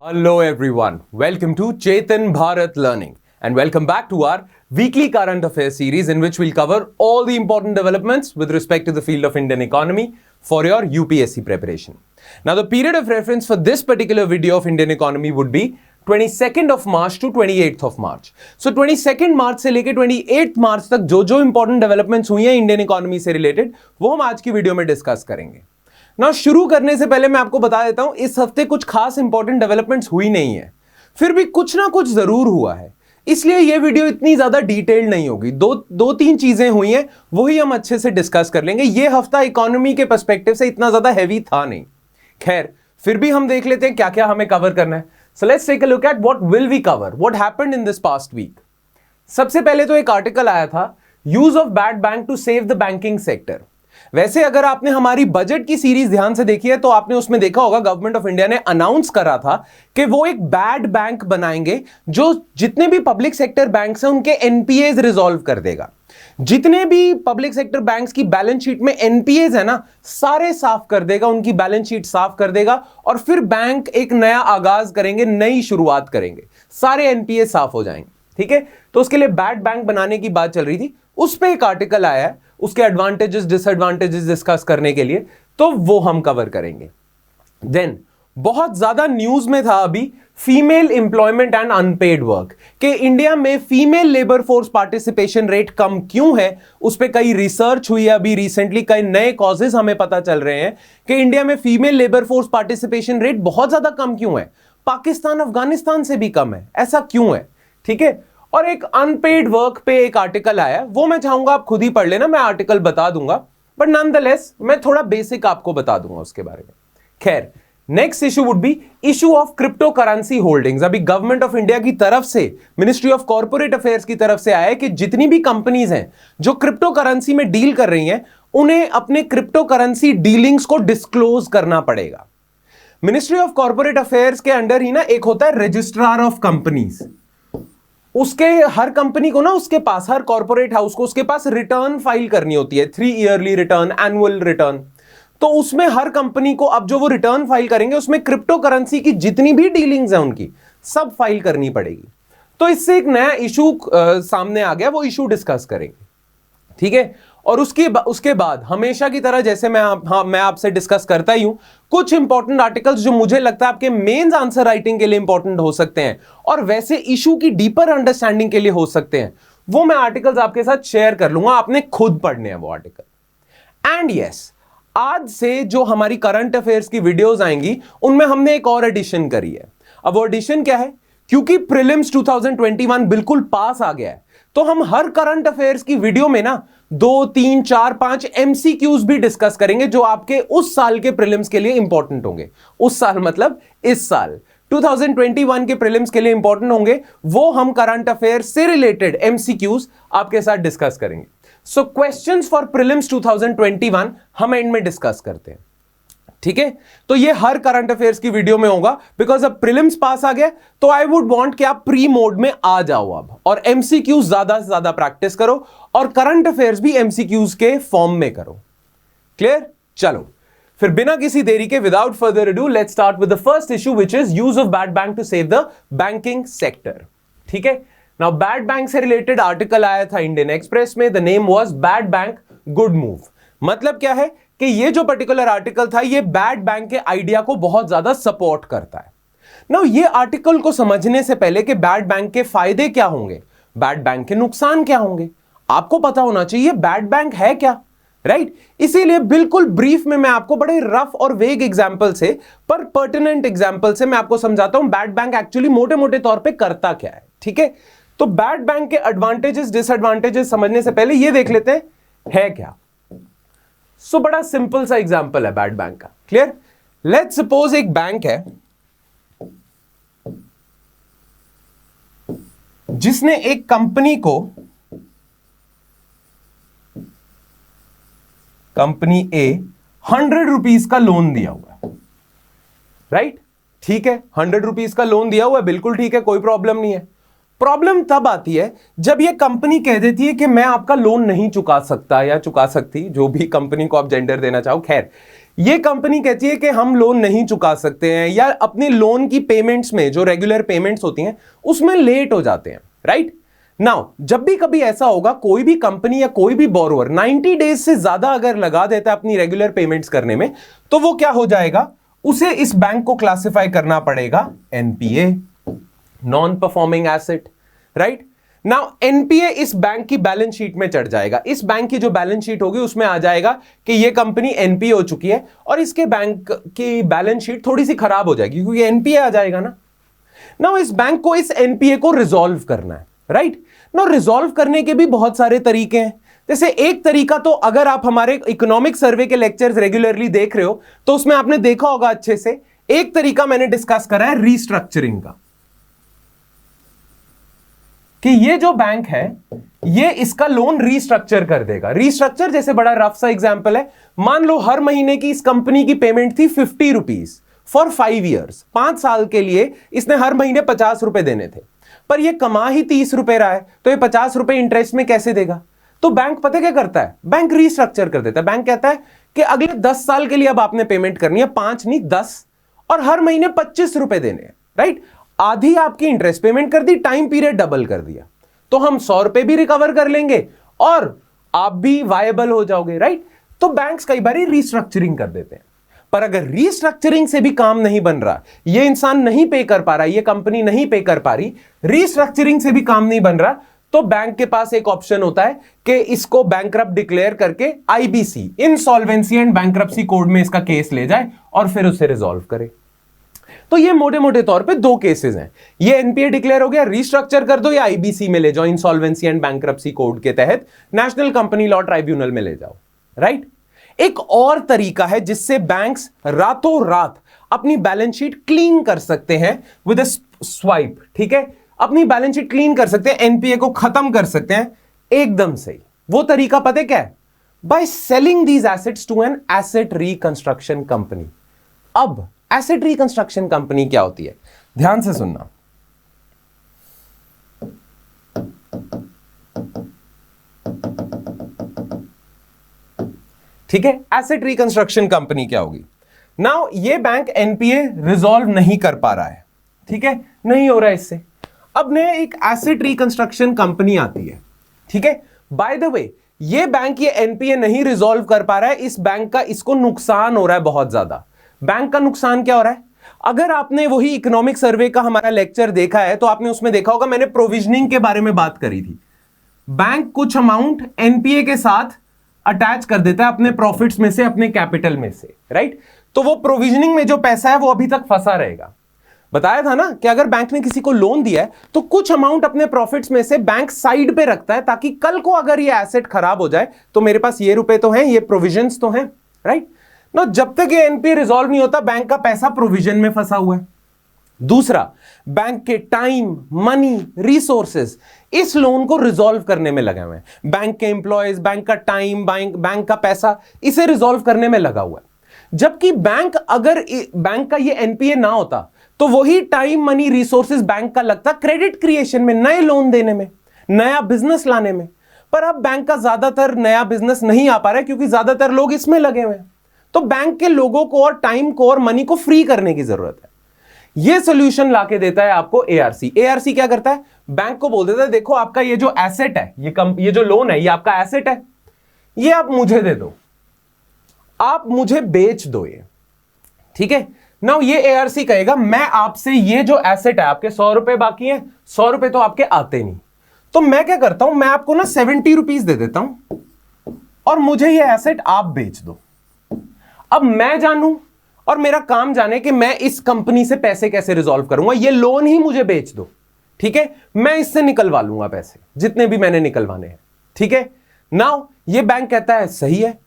Hello everyone, welcome to Chetan Bharat Learning and welcome back to our weekly current affairs series in which we'll cover all the important developments with respect to the field of Indian economy for your UPSC preparation. Now the period of reference for this particular video of Indian economy would be 22nd of March to 28th of March. So 22nd March से लेके 28th March तक जो important developments हुई हैं Indian economy से related वो हम आज की वीडियो में डिस्कस करेंगे. ना शुरू करने से पहले मैं आपको बता देता हूं इस हफ्ते कुछ खास इंपॉर्टेंट डेवलपमेंट्स हुई नहीं है, फिर भी कुछ ना कुछ जरूर हुआ है, इसलिए यह वीडियो इतनी ज्यादा डिटेल्ड नहीं होगी. दो तीन चीजें हुई हैं वही हम अच्छे से डिस्कस कर लेंगे. यह हफ्ता इकोनॉमी के पर्सपेक्टिव से इतना ज्यादा हैवी था नहीं. खैर फिर भी हम देख लेते हैं क्या क्या हमें कवर करना है. So let's take a look at what will we cover, what happened in this past week. सबसे पहले तो एक आर्टिकल आया था, use of bad bank to save the banking sector. वैसे अगर आपने हमारी बजट की सीरीज ध्यान से देखी है तो आपने उसमें देखा होगा गवर्नमेंट ऑफ इंडिया ने अनाउंस करा था कि वो एक बैड बैंक बनाएंगे जो जितने भी पब्लिक सेक्टर बैंक्स हैं उनके एनपीएज रिजॉल्व कर देगा. जितने भी पब्लिक सेक्टर बैंक्स की बैलेंस शीट में एनपीएज है ना, सारे साफ कर देगा, उनकी बैलेंस शीट साफ कर देगा और फिर बैंक एक नया आगाज करेंगे, नई शुरुआत करेंगे, सारे एनपीएज साफ हो जाएंगे. ठीक है, तो उसके लिए बैड बैंक बनाने की बात चल रही थी. उस पर एक आर्टिकल आया है, उसके एडवांटेजेस डिसएडवांटेजेस डिस्कस करने के लिए, तो वो हम कवर करेंगे. देन बहुत ज्यादा न्यूज में था अभी female employment and unpaid work कि इंडिया में female labour force participation rate कम क्यों है. उस पर कई रिसर्च हुई है अभी रिसेंटली, कई नए कॉजेस हमें पता चल रहे हैं कि इंडिया में female labour force participation rate बहुत ज्यादा कम क्यों है. पाकिस्तान अफगानिस्तान से भी कम है, ऐसा क्यों है. ठीक है, और एक अनपेड वर्क पे एक आर्टिकल आया, वो मैं चाहूंगा आप खुद ही पढ़ लेना, मैं आर्टिकल बता दूंगा बट नॉनदलेस मैं थोड़ा बेसिक आपको बता दूंगा उसके बारे में. खैर next issue would be issue of crypto currency holdings. अभी गवर्नमेंट ऑफ इंडिया की तरफ से, मिनिस्ट्री ऑफ कॉर्पोरेट अफेयर्स की तरफ से आया है कि जितनी भी कंपनीज हैं जो क्रिप्टो करेंसी में डील कर रही हैं उन्हें अपने क्रिप्टो करेंसी डीलिंग्स को डिस्क्लोज करना पड़ेगा. मिनिस्ट्री ऑफ कॉर्पोरेट अफेयर्स के अंडर ही ना एक होता है रजिस्ट्रार ऑफ कंपनीज. उसके हर कंपनी को ना उसके पास, हर कॉर्पोरेट हाउस को उसके पास रिटर्न फाइल करनी होती है, 3 ईयरली रिटर्न, एनुअल रिटर्न. तो उसमें हर कंपनी को अब जो वो रिटर्न फाइल करेंगे उसमें क्रिप्टो करेंसी की जितनी भी डीलिंग्स हैं उनकी सब फाइल करनी पड़ेगी. तो इससे एक नया इशू सामने आ गया, वो इशू डिस्कस करेंगे. ठीक है, और उसके बाद हमेशा की तरह जैसे मैं आपसे डिस्कस करता ही हूं, कुछ इंपॉर्टेंट आर्टिकल्स जो मुझे लगता है आपके मेंस आंसर राइटिंग के लिए इंपॉर्टेंट हो सकते हैं और वैसे इशू की डीपर अंडरस्टैंडिंग के लिए हो सकते हैं, वो मैं आर्टिकल्स आपके साथ शेयर कर लूंगा. आपने खुद पढ़ने हैं वो आर्टिकल. एंड यस, आज से जो हमारी करंट अफेयर्स की वीडियोस आएंगी उनमें हमने एक और एडिशन करी है. अब वो एडिशन क्या है, क्योंकि प्रीलिम्स 2021 बिल्कुल पास आ गया है तो हम हर करंट अफेयर्स की वीडियो में ना 2, 3, 4, 5 एमसीक्यूज भी डिस्कस करेंगे जो आपके उस साल के प्रीलिम्स के लिए इंपॉर्टेंट होंगे. उस साल मतलब इस साल 2021 के प्रीलिम्स के लिए इंपॉर्टेंट होंगे, वो हम करंट अफेयर्स से रिलेटेड एमसीक्यूज आपके साथ डिस्कस करेंगे. सो क्वेश्चंस फॉर प्रीलिम्स 2021 हम एंड में डिस्कस करते हैं. ठीक है, तो ये हर करंट अफेयर्स की वीडियो में होगा बिकॉज अब प्रीलिम्स पास आ गया तो आई वुड वांट कि आप प्री मोड में आ जाओ अब और एमसीक्यूज ज्यादा से ज्यादा प्रैक्टिस करो और करंट अफेयर्स भी एमसीक्यूज के फॉर्म में करो. क्लियर? चलो फिर बिना किसी देरी के, without further ado, let's start with the first issue which is use of bad bank to save the banking sector. ठीक है, नाउ बैड बैंक से रिलेटेड आर्टिकल आया था इंडियन एक्सप्रेस में. The name was bad bank good move. मतलब क्या है कि ये जो पर्टिकुलर आर्टिकल था ये बैड बैंक के आइडिया को बहुत ज्यादा सपोर्ट करता है. नाउ ये आर्टिकल को समझने से पहले कि बैड बैंक के फायदे क्या होंगे, बैड बैंक के नुकसान क्या होंगे, आपको पता होना चाहिए बैड बैंक है क्या. राइट, इसीलिए बिल्कुल ब्रीफ में मैं आपको बड़े रफ और वेग एग्जांपल से पर पर्टिनेंट एग्जांपल से मैं आपको समझाता हूं बैड बैंक एक्चुअली मोटे मोटे तौर पे करता क्या है. ठीक है, तो बैड बैंक के एडवांटेजेस डिसएडवांटेजेस समझने से पहले ये देख लेते हैं है क्या. सो बड़ा सिंपल सा एग्जांपल है बैड बैंक का. क्लियर? लेट्स सपोज एक बैंक है जिसने एक कंपनी को, कंपनी ए 100 रुपीज का लोन दिया हुआ है. राइट, ठीक है, 100 रुपीज का लोन दिया हुआ है, बिल्कुल ठीक है, कोई प्रॉब्लम नहीं है. प्रॉब्लम तब आती है जब ये कंपनी कह देती है कि मैं आपका लोन नहीं चुका सकता या चुका सकती, जो भी कंपनी को आप जेंडर देना चाहो। खैर, ये कंपनी कहती है कि हम लोन नहीं चुका सकते हैं, या अपने लोन की पेमेंट्स में जो रेगुलर पेमेंट्स होती हैं उसमें लेट हो जाते हैं, राइट। नाउ जब भी कभी ऐसा होगा, कोई भी कंपनी या कोई भी बोरोवर 90 डेज से ज्यादा अगर लगा देता है अपनी रेगुलर पेमेंट्स करने में, तो वो क्या हो जाएगा, उसे इस बैंक को क्लासिफाई करना पड़ेगा NPA, non performing asset, right. Now NPA इस बैंक की बैलेंस शीट में चढ़ जाएगा। इस बैंक की जो बैलेंस शीट होगी उसमें आ जाएगा कि ये कंपनी एनपीए हो चुकी है, और इसके बैंक की बैलेंस शीट थोड़ी सी खराब हो जाएगी क्योंकि एनपीए आ जाएगा ना। नाउ इस बैंक को इस एनपीए को रिजॉल्व करना है, राइट। नाउ रिजॉल्व करने के भी बहुत सारे तरीके हैं। जैसे एक तरीका, तो अगर आप हमारे इकोनॉमिक सर्वे के लेक्चर्स रेगुलरली देख रहे हो तो उसमें आपने देखा होगा अच्छे से, एक तरीका मैंने डिस्कस करा है रीस्ट्रक्चरिंग का, कि ये जो बैंक है ये इसका लोन रीस्ट्रक्चर कर देगा। रीस्ट्रक्चर जैसे बड़ा रफ सा एग्जांपल है, मान लो हर महीने की इस कंपनी की पेमेंट थी 50 रुपीज फॉर 5 ईयर्स, 5 साल के लिए इसने हर महीने 50 रुपए देने थे, पर ये कमा ही 30 रुपए रहा है, तो ये 50 रुपए इंटरेस्ट में कैसे देगा। तो बैंक पता क्या करता है, बैंक रीस्ट्रक्चर कर देता है। बैंक कहता है कि अगले 10 साल के लिए अब आपने पेमेंट करनी है, 5 नहीं 10, और हर महीने 25 रुपए देने हैं, राइट। आधी आपकी इंटरेस्ट पेमेंट कर दी, टाइम पीरियड डबल कर दिया, तो हम 100 रुपए भी रिकवर कर लेंगे और आप भी वायबल हो जाओगे, राइट। तो बैंक्स कई बार रीस्ट्रक्चरिंग कर देते हैं। पर अगर रीस्ट्रक्चरिंग से भी काम नहीं बन रहा, ये इंसान नहीं पे कर पा रहा, ये कंपनी नहीं पे कर पा रही, रीस्ट्रक्चरिंग से भी काम नहीं बन रहा, तो बैंक के पास एक ऑप्शन होता है कि इसको बैंकरप्ट डिक्लेयर करके IBC, insolvency and bankruptcy code में इसका केस ले जाए और फिर उसे रिजॉल्व करे। तो ये मोटे मोटे तौर पे 2 केसेस हैं, ये एनपीए डिक्लेयर हो गया, रीस्ट्रक्चर कर दो, या आईबीसी में ले जाओ, इंसॉल्वेंसी एंड बैंकरप्सी कोड के तहत नेशनल कंपनी लॉ ट्राइब्यूनल में ले जाओ, राइट। एक और तरीका है जिससे बैंक्स रातों रात अपनी बैलेंस शीट क्लीन कर सकते हैं विद अ स्वाइप, ठीक है, अपनी बैलेंस शीट क्लीन कर सकते हैं, एनपीए को खत्म कर सकते हैं एकदम से। वो तरीका पता क्या है, by selling these assets to an asset reconstruction company. अब एसेट रिकंस्ट्रक्शन कंपनी क्या होती है, ध्यान से सुनना। ठीक है, एसेट रिकंस्ट्रक्शन कंपनी क्या होगी। नाउ ये बैंक एनपीए रिजॉल्व नहीं कर पा रहा है, ठीक है, नहीं हो रहा है इससे। अब ने एक एसेट रिकंस्ट्रक्शन कंपनी आती है, ठीक है। बाय द वे ये बैंक ये एनपीए नहीं रिजॉल्व कर पा रहा है, इस बैंक का इसको नुकसान हो रहा है बहुत ज्यादा। बैंक का नुकसान क्या हो रहा है, अगर आपने वही इकोनॉमिक सर्वे का हमारा लेक्चर देखा है तो आपने उसमें देखा होगा, मैंने प्रोविजनिंग के बारे में बात करी थी। बैंक कुछ अमाउंट एनपीए के साथ अटैच कर देता है अपने प्रॉफिट्स में से, अपने कैपिटल में से, राइट। तो वो प्रोविजनिंग में जो पैसा है वो अभी तक फंसा रहेगा। बताया था ना कि अगर बैंक ने किसी को लोन दिया है तो कुछ अमाउंट अपने प्रॉफिट्स में से बैंक साइड पे रखता है, ताकि कल को अगर ये एसेट खराब हो जाए तो मेरे पास ये रुपए तो हैं, ये प्रोविजंस तो हैं, राइट ना। जब तक ये एनपीए रिजॉल्व नहीं होता बैंक का पैसा प्रोविजन में फंसा हुआ है। दूसरा, बैंक के टाइम, मनी, रिसोर्सेज इस लोन को रिजॉल्व करने में लगे हुए हैं। बैंक के एम्प्लॉयज, बैंक का टाइम, बैंक का पैसा इसे रिजॉल्व करने में लगा हुआ है। जबकि बैंक, अगर बैंक का ये एनपीए ना होता तो वही टाइम, मनी, रिसोर्सेज बैंक का लगता क्रेडिट क्रिएशन में, नए लोन देने में, नया बिजनेस लाने में। पर अब बैंक का ज्यादातर नया बिजनेस नहीं आ पा रहा है क्योंकि ज्यादातर लोग इसमें लगे हुए हैं। तो बैंक के लोगों को और टाइम को और मनी को फ्री करने की जरूरत है। यह सोल्यूशन लाके देता है आपको एआरसी। एआरसी क्या करता है, बैंक को बोल देता है देखो आपका ये जो एसेट है, ये जो लोन है, ये आपका एसेट है, ये आप मुझे दे दो, आप मुझे बेच दो ये, ठीक है। नाउ ये एआरसी कहेगा मैं आपसे ये जो एसेट है, आपके 100 रुपए बाकी हैं, 100 रुपए तो आपके आते नहीं, तो मैं क्या करता हूं, मैं आपको ना 70 रुपीज दे देता हूं और मुझे ये एसेट आप बेच दो। अब मैं जानूं और मेरा काम जाने कि मैं इस कंपनी से पैसे कैसे रिजॉल्व करूंगा, ये लोन ही मुझे बेच दो, ठीक है, मैं इससे निकलवा लूंगा पैसे जितने भी मैंने निकलवाने हैं, ठीक है। नाउ ये बैंक कहता है सही है।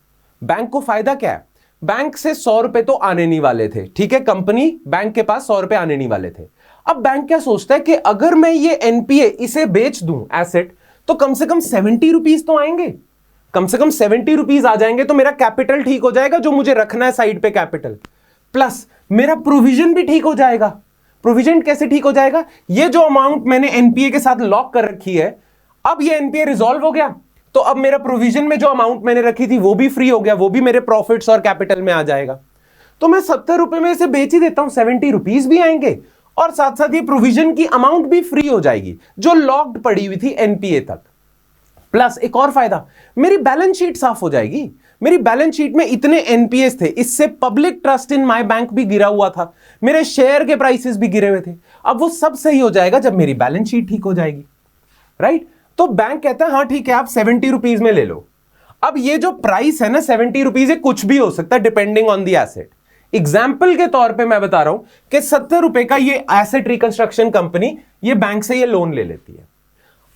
बैंक को फायदा क्या है, बैंक से 100 रुपए तो आने नहीं वाले थे, ठीक है, कंपनी बैंक के पास 100 रुपए आने नहीं वाले थे। अब बैंक क्या सोचता है कि अगर मैं ये एनपीए इसे बेच दूं एसेट, तो कम से कम 70 रुपीज तो आएंगे, कम से कम 70 रुपीज आ जाएंगे, तो मेरा कैपिटल ठीक हो जाएगा जो मुझे रखना है साइड पे कैपिटल, प्लस मेरा प्रोविजन भी ठीक हो जाएगा। प्रोविजन कैसे ठीक हो जाएगा? ये जो अमाउंट मैंने एनपीए के साथ लॉक कर रखी है, अब ये एनपीए रिजॉल्व हो गया, तो अब मेरा प्रोविजन में जो अमाउंट मैंने रखी थी वो भी फ्री हो गया, वो भी मेरे प्रॉफिट्स और कैपिटल में आ जाएगा। तो मैं 70 रुपए में इसे बेच ही देता हूं, 70 रुपीज भी आएंगे और साथ साथ ये प्रोविजन की अमाउंट भी फ्री हो जाएगी जो लॉक्ड पड़ी हुई थी एनपीए तक। प्लस एक और फायदा, मेरी बैलेंस शीट साफ हो जाएगी। मेरी बैलेंस शीट में इतने एनपीएस थे, इससे public trust in my bank भी गिरा हुआ था, मेरे शेयर के प्राइसेस भी गिरे हुए थे। अब वो सब सही हो जाएगा जब मेरी बैलेंस शीट ठीक हो जाएगी, राइट? तो बैंक कहता है हाँ ठीक है, आप 70 रुपीज में ले लो। अब ये जो प्राइस है ना 70 रुपीज, कुछ भी हो सकता है depending on the asset. Example के तौर पे मैं बता रहा हूं कि 70 रुपए का ये एसेट रिकंस्ट्रक्शन कंपनी ये बैंक से ये लोन ले लेती है।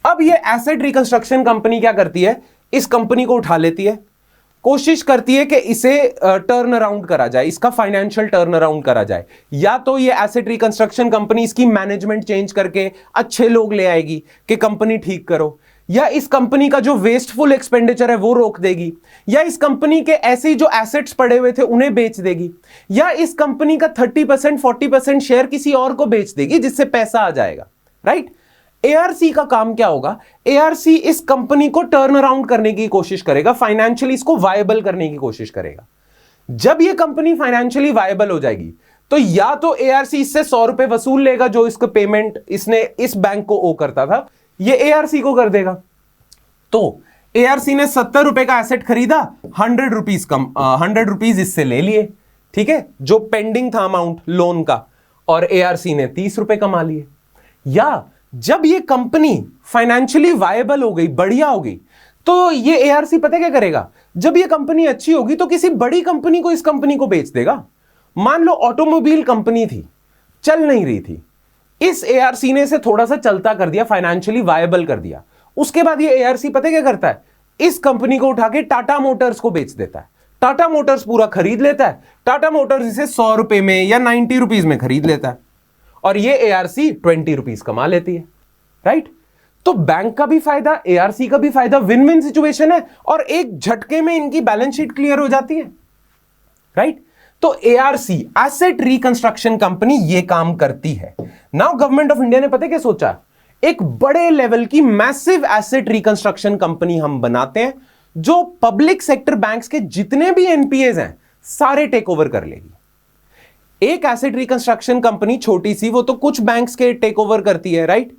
अब ये एसेट रिकंस्ट्रक्शन कंपनी क्या करती है, इस कंपनी को उठा लेती है, कोशिश करती है कि इसे टर्न अराउंड करा जाए, इसका फाइनेंशियल टर्न अराउंड करा जाए। या तो ये एसेट रिकंस्ट्रक्शन कंपनी इसकी मैनेजमेंट चेंज करके अच्छे लोग ले आएगी कि कंपनी ठीक करो, या इस कंपनी का जो वेस्टफुल एक्सपेंडिचर है वो रोक देगी, या इस कंपनी के ऐसे ही जो एसेट्स पड़े हुए थे उन्हें बेच देगी, या इस कंपनी का 30% 40% शेयर किसी और को बेच देगी जिससे पैसा आ जाएगा, राइट? एआरसी का काम क्या होगा? एआरसी इस कंपनी को टर्न अराउंड करने की कोशिश करेगा, फाइनेंशियली इसको वायबल करने की कोशिश करेगा। जब ये कंपनी फाइनेंशियली वायबल हो जाएगी तो या तो एआरसी इससे 100 रुपए वसूल लेगा जो इसको पेमेंट इसने इस बैंक को ओ करता था, ये एआरसी को कर देगा। तो एआरसी ने 70 रुपए का एसेट खरीदा, 100 रुपीज इससे ले लिए, ठीक है, जो पेंडिंग था अमाउंट लोन का, और एआरसी ने 30 रुपए कमा लिए। या जब ये कंपनी फाइनेंशियली वायबल हो गई, बढ़िया हो गई, तो ये एआरसी पता क्या करेगा? जब ये कंपनी अच्छी होगी तो किसी बड़ी कंपनी को इस कंपनी को बेच देगा। मान लो ऑटोमोबाइल कंपनी थी, चल नहीं रही थी, इस एआरसी ने इसे थोड़ा सा चलता कर दिया, फाइनेंशियली वायबल कर दिया। उसके बाद ये एआरसी पता क्या करता है? इस कंपनी को उठा के टाटा मोटर्स को बेच देता है। टाटा मोटर्स पूरा खरीद लेता है, टाटा मोटर्स इसे 100 रुपए में या 90 रुपीज में खरीद लेता है, और ये एआरसी 20 रुपीज कमा लेती है, राइट? तो बैंक का भी फायदा, एआरसी का भी फायदा, विन विन सिचुएशन है, और एक झटके में इनकी बैलेंस शीट क्लियर हो जाती है, राइट? तो एआरसी एसेट रिकंस्ट्रक्शन कंपनी ये काम करती है। नाउ गवर्नमेंट ऑफ इंडिया ने पता क्या सोचा? एक बड़े लेवल की मैसिव एसेट रिकंस्ट्रक्शन कंपनी हम बनाते हैं जो पब्लिक सेक्टर बैंक्स के जितने भी एनपीएस हैं सारे टेक ओवर कर लेगी। एक एसेट रिकंस्ट्रक्शन कंपनी छोटी सी, वो तो कुछ बैंक्स के टेक ओवर करती है, राइट?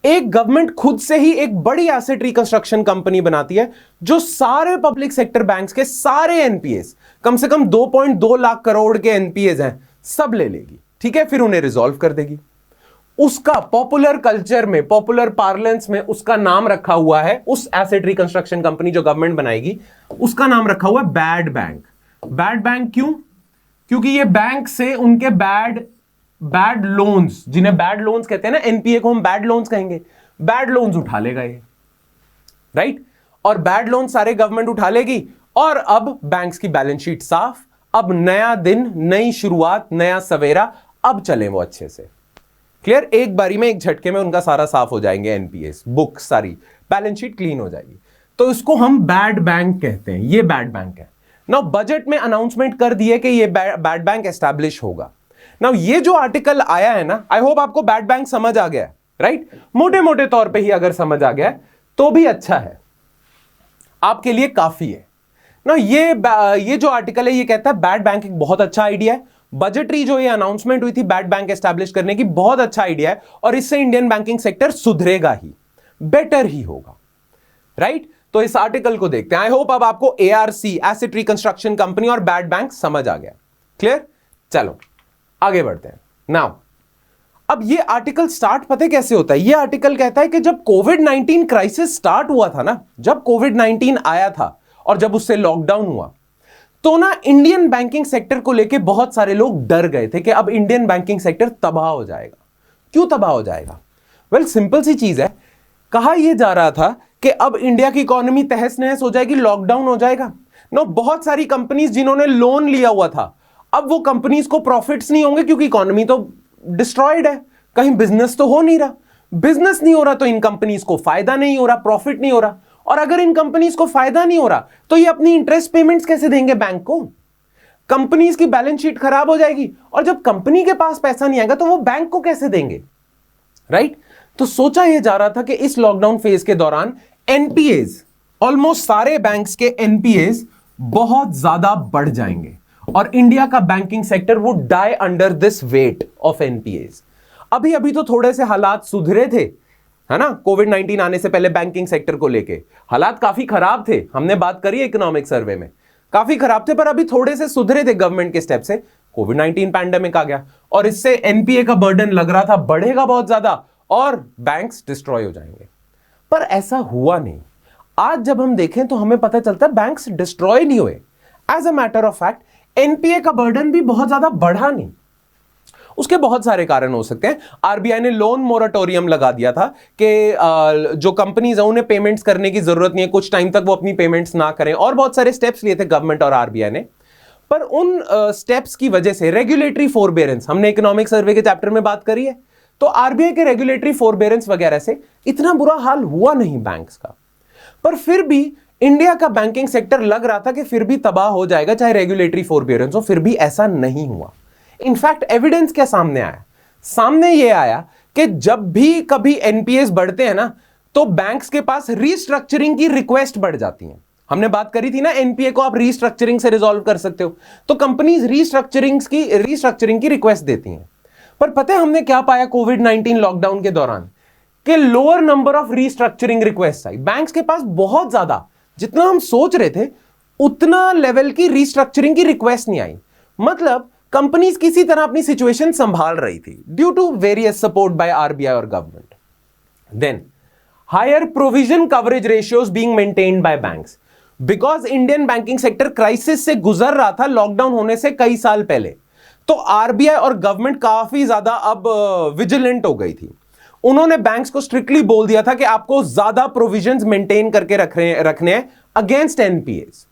एक गवर्नमेंट खुद से ही एक बड़ी एसेट रिकंस्ट्रक्शन कंपनी बनाती है जो सारे पब्लिक सेक्टर बैंक्स के सारे एनपीएस, कम से कम 2.2 लाख करोड़ के एनपीएस हैं, सब ले लेगी, ठीक है, फिर उन्हें रिजॉल्व कर देगी। उसका पॉपुलर कल्चर में, पॉपुलर पार्लेंस में उसका नाम रखा हुआ है, उस एसेट रिकंस्ट्रक्शन कंपनी जो गवर्नमेंट बनाएगी उसका नाम रखा हुआ है बैड बैंक। बैड बैंक क्यों? क्योंकि ये बैंक से उनके बैड लोन्स, जिन्हें बैड लोन्स कहते हैं ना, एनपीए को हम बैड लोन्स कहेंगे, बैड लोन्स उठा लेगा ये, राइट? और बैड लोन सारे गवर्नमेंट उठा लेगी, और अब बैंक्स की बैलेंस शीट साफ, अब नया दिन, नई शुरुआत, नया सवेरा, अब चले वो अच्छे से। क्लियर? एक बारी में, एक झटके में उनका सारा साफ हो जाएंगे, एनपीएस बुक सारी, बैलेंस शीट क्लीन हो जाएगी। तो इसको हम बैड बैंक कहते हैं, ये बैड बैंक है। नाउ बजट में अनाउंसमेंट कर दिए कि ये बैड बैंक एस्टैब्लिश होगा। नाउ ये जो आर्टिकल आया है ना, आई होप आपको बैड बैंक समझ आ गया है, राइट? मोटे मोटे तौर पे ही अगर समझ आ गया है तो भी अच्छा है, आपके लिए काफी है ना। ये जो आर्टिकल है ये कहता है बैड बैंक एक बहुत अच्छा आइडिया है। बजटरी जो ये अनाउंसमेंट हुई थी बैड बैंक एस्टैब्लिश करने की, बहुत अच्छा आइडिया है, और इससे इंडियन बैंकिंग सेक्टर सुधरेगा ही, बेटर ही होगा, राइट? तो इस आर्टिकल को देखते हैं। आई होप अब आपको एआरसी, एसेट रिकंस्ट्रक्शन कंपनी, और बैड बैंक समझ आ गया। क्लियर? चलो आगे बढ़ते हैं। नाउ अब ये आर्टिकल स्टार्ट पता है कैसे होता है? ये आर्टिकल कहता है कि जब कोविड-19 क्राइसिस स्टार्ट हुआ था ना, जब कोविड-19 आया था और जब उससे लॉकडाउन हुआ, तो ना इंडियन बैंकिंग सेक्टर को लेके बहुत सारे लोग डर गए थे कि अब इंडियन बैंकिंग सेक्टर तबाह हो जाएगा। क्यों तबाह हो जाएगा? वेल, सिंपल सी चीज है। कहा यह जा रहा था कि अब इंडिया की इकोनॉमी तहस नहस हो जाएगी, लॉकडाउन हो जाएगा। नो, बहुत सारी कंपनीज जिन्होंने लोन लिया हुआ था, अब वो कंपनीज को प्रॉफिट्स नहीं होंगे क्योंकि इकोनॉमी तो डिस्ट्रॉयड है, कहीं बिजनेस तो हो नहीं रहा। बिजनेस नहीं हो रहा तो इन कंपनीज को फायदा नहीं हो रहा, प्रॉफिट नहीं हो रहा, और अगर इन कंपनीज को फायदा नहीं हो रहा तो ये अपनी इंटरेस्ट पेमेंट्स कैसे देंगे बैंक को? कंपनीज की बैलेंस शीट खराब हो जाएगी, और जब कंपनी के पास पैसा नहीं आएगा तो वो बैंक को कैसे देंगे, राइट? तो सोचा यह जा रहा था कि इस लॉकडाउन फेज के दौरान एनपीएज, ऑलमोस्ट सारे बैंक्स के एनपीएज बहुत ज्यादा बढ़ जाएंगे और इंडिया का बैंकिंग सेक्टर वो die under this weight of NPAs. अभी अभी तो थोड़े से हालात सुधरे थे, है ना? कोविड-19 आने से पहले बैंकिंग सेक्टर को लेके हालात काफी खराब थे, हमने बात करी इकोनॉमिक सर्वे में, काफी खराब थे, पर अभी थोड़े से सुधरे थे गवर्नमेंट के स्टेप से। कोविड-19 पैंडेमिक आ गया और इससे एनपीए का बर्डन लग रहा था बढ़ेगा बहुत ज्यादा और बैंक्स डिस्ट्रॉय हो जाएंगे, पर ऐसा हुआ नहीं। आज जब हम देखें तो हमें पता चलता है बैंक्स डिस्ट्रॉय नहीं हुए। As a matter of fact NPA का बर्डन भी बहुत ज्यादा बढ़ा नहीं। उसके बहुत सारे कारण हो सकते हैं। आरबीआई ने लोन मोरेटोरियम लगा दिया था कि जो कंपनीज हैं उन्हें पेमेंट्स करने की जरूरत नहीं है, कुछ टाइम तक वो अपनी पेमेंट्स ना करें, और बहुत सारे स्टेप्स लिए थे गवर्नमेंट और आरबीआई ने। पर उन स्टेप्स की वजह से रेगुलेटरी फोरबेरेंस, हमने इकोनॉमिक सर्वे के चैप्टर में बात करी है, तो आरबीआई के रेगुलेटरी फोरबेरेंस वगैरह से इतना बुरा हाल हुआ नहीं बैंक्स का। पर फिर भी इंडिया का बैंकिंग सेक्टर लग रहा था कि फिर भी तबाह हो जाएगा चाहे रेगुलेटरी फोरबेरेंस हो, फिर भी ऐसा नहीं हुआ। इनफैक्ट एविडेंस क्या सामने आया? सामने यह आया कि जब भी कभी एनपीएस बढ़ते हैं ना, तो बैंक्स के पास रीस्ट्रक्चरिंग की रिक्वेस्ट बढ़ जाती है। हमने बात करी थी ना, एनपीए को आप रीस्ट्रक्चरिंग से रिजॉल्व कर सकते हो, तो कंपनीज रीस्ट्रक्चरिंग की रिक्वेस्ट देती हैं। पर पता है हमने क्या पाया कोविड-19 लॉकडाउन के दौरान? कि lower number of restructuring request I. Banks के पास बहुत ज्यादा, जितना हम सोच रहे थे उतना लेवल की रीस्ट्रक्चरिंग की रिक्वेस्ट नहीं आई। मतलब कंपनीज किसी तरह अपनी सिचुएशन संभाल रही थी due to various support by RBI और government. Then higher provision coverage ratios being maintained by banks, because Indian banking sector crisis से गुजर रहा था लॉकडाउन होने से कई साल पहले, तो आरबीआई और गवर्नमेंट काफी ज्यादा अब विजिलेंट हो गई थी। उन्होंने बैंक्स को स्ट्रिक्टली बोल दिया था कि आपको ज्यादा प्रोविजंस मेंटेन करके रखने हैं अगेंस्ट एनपीएस।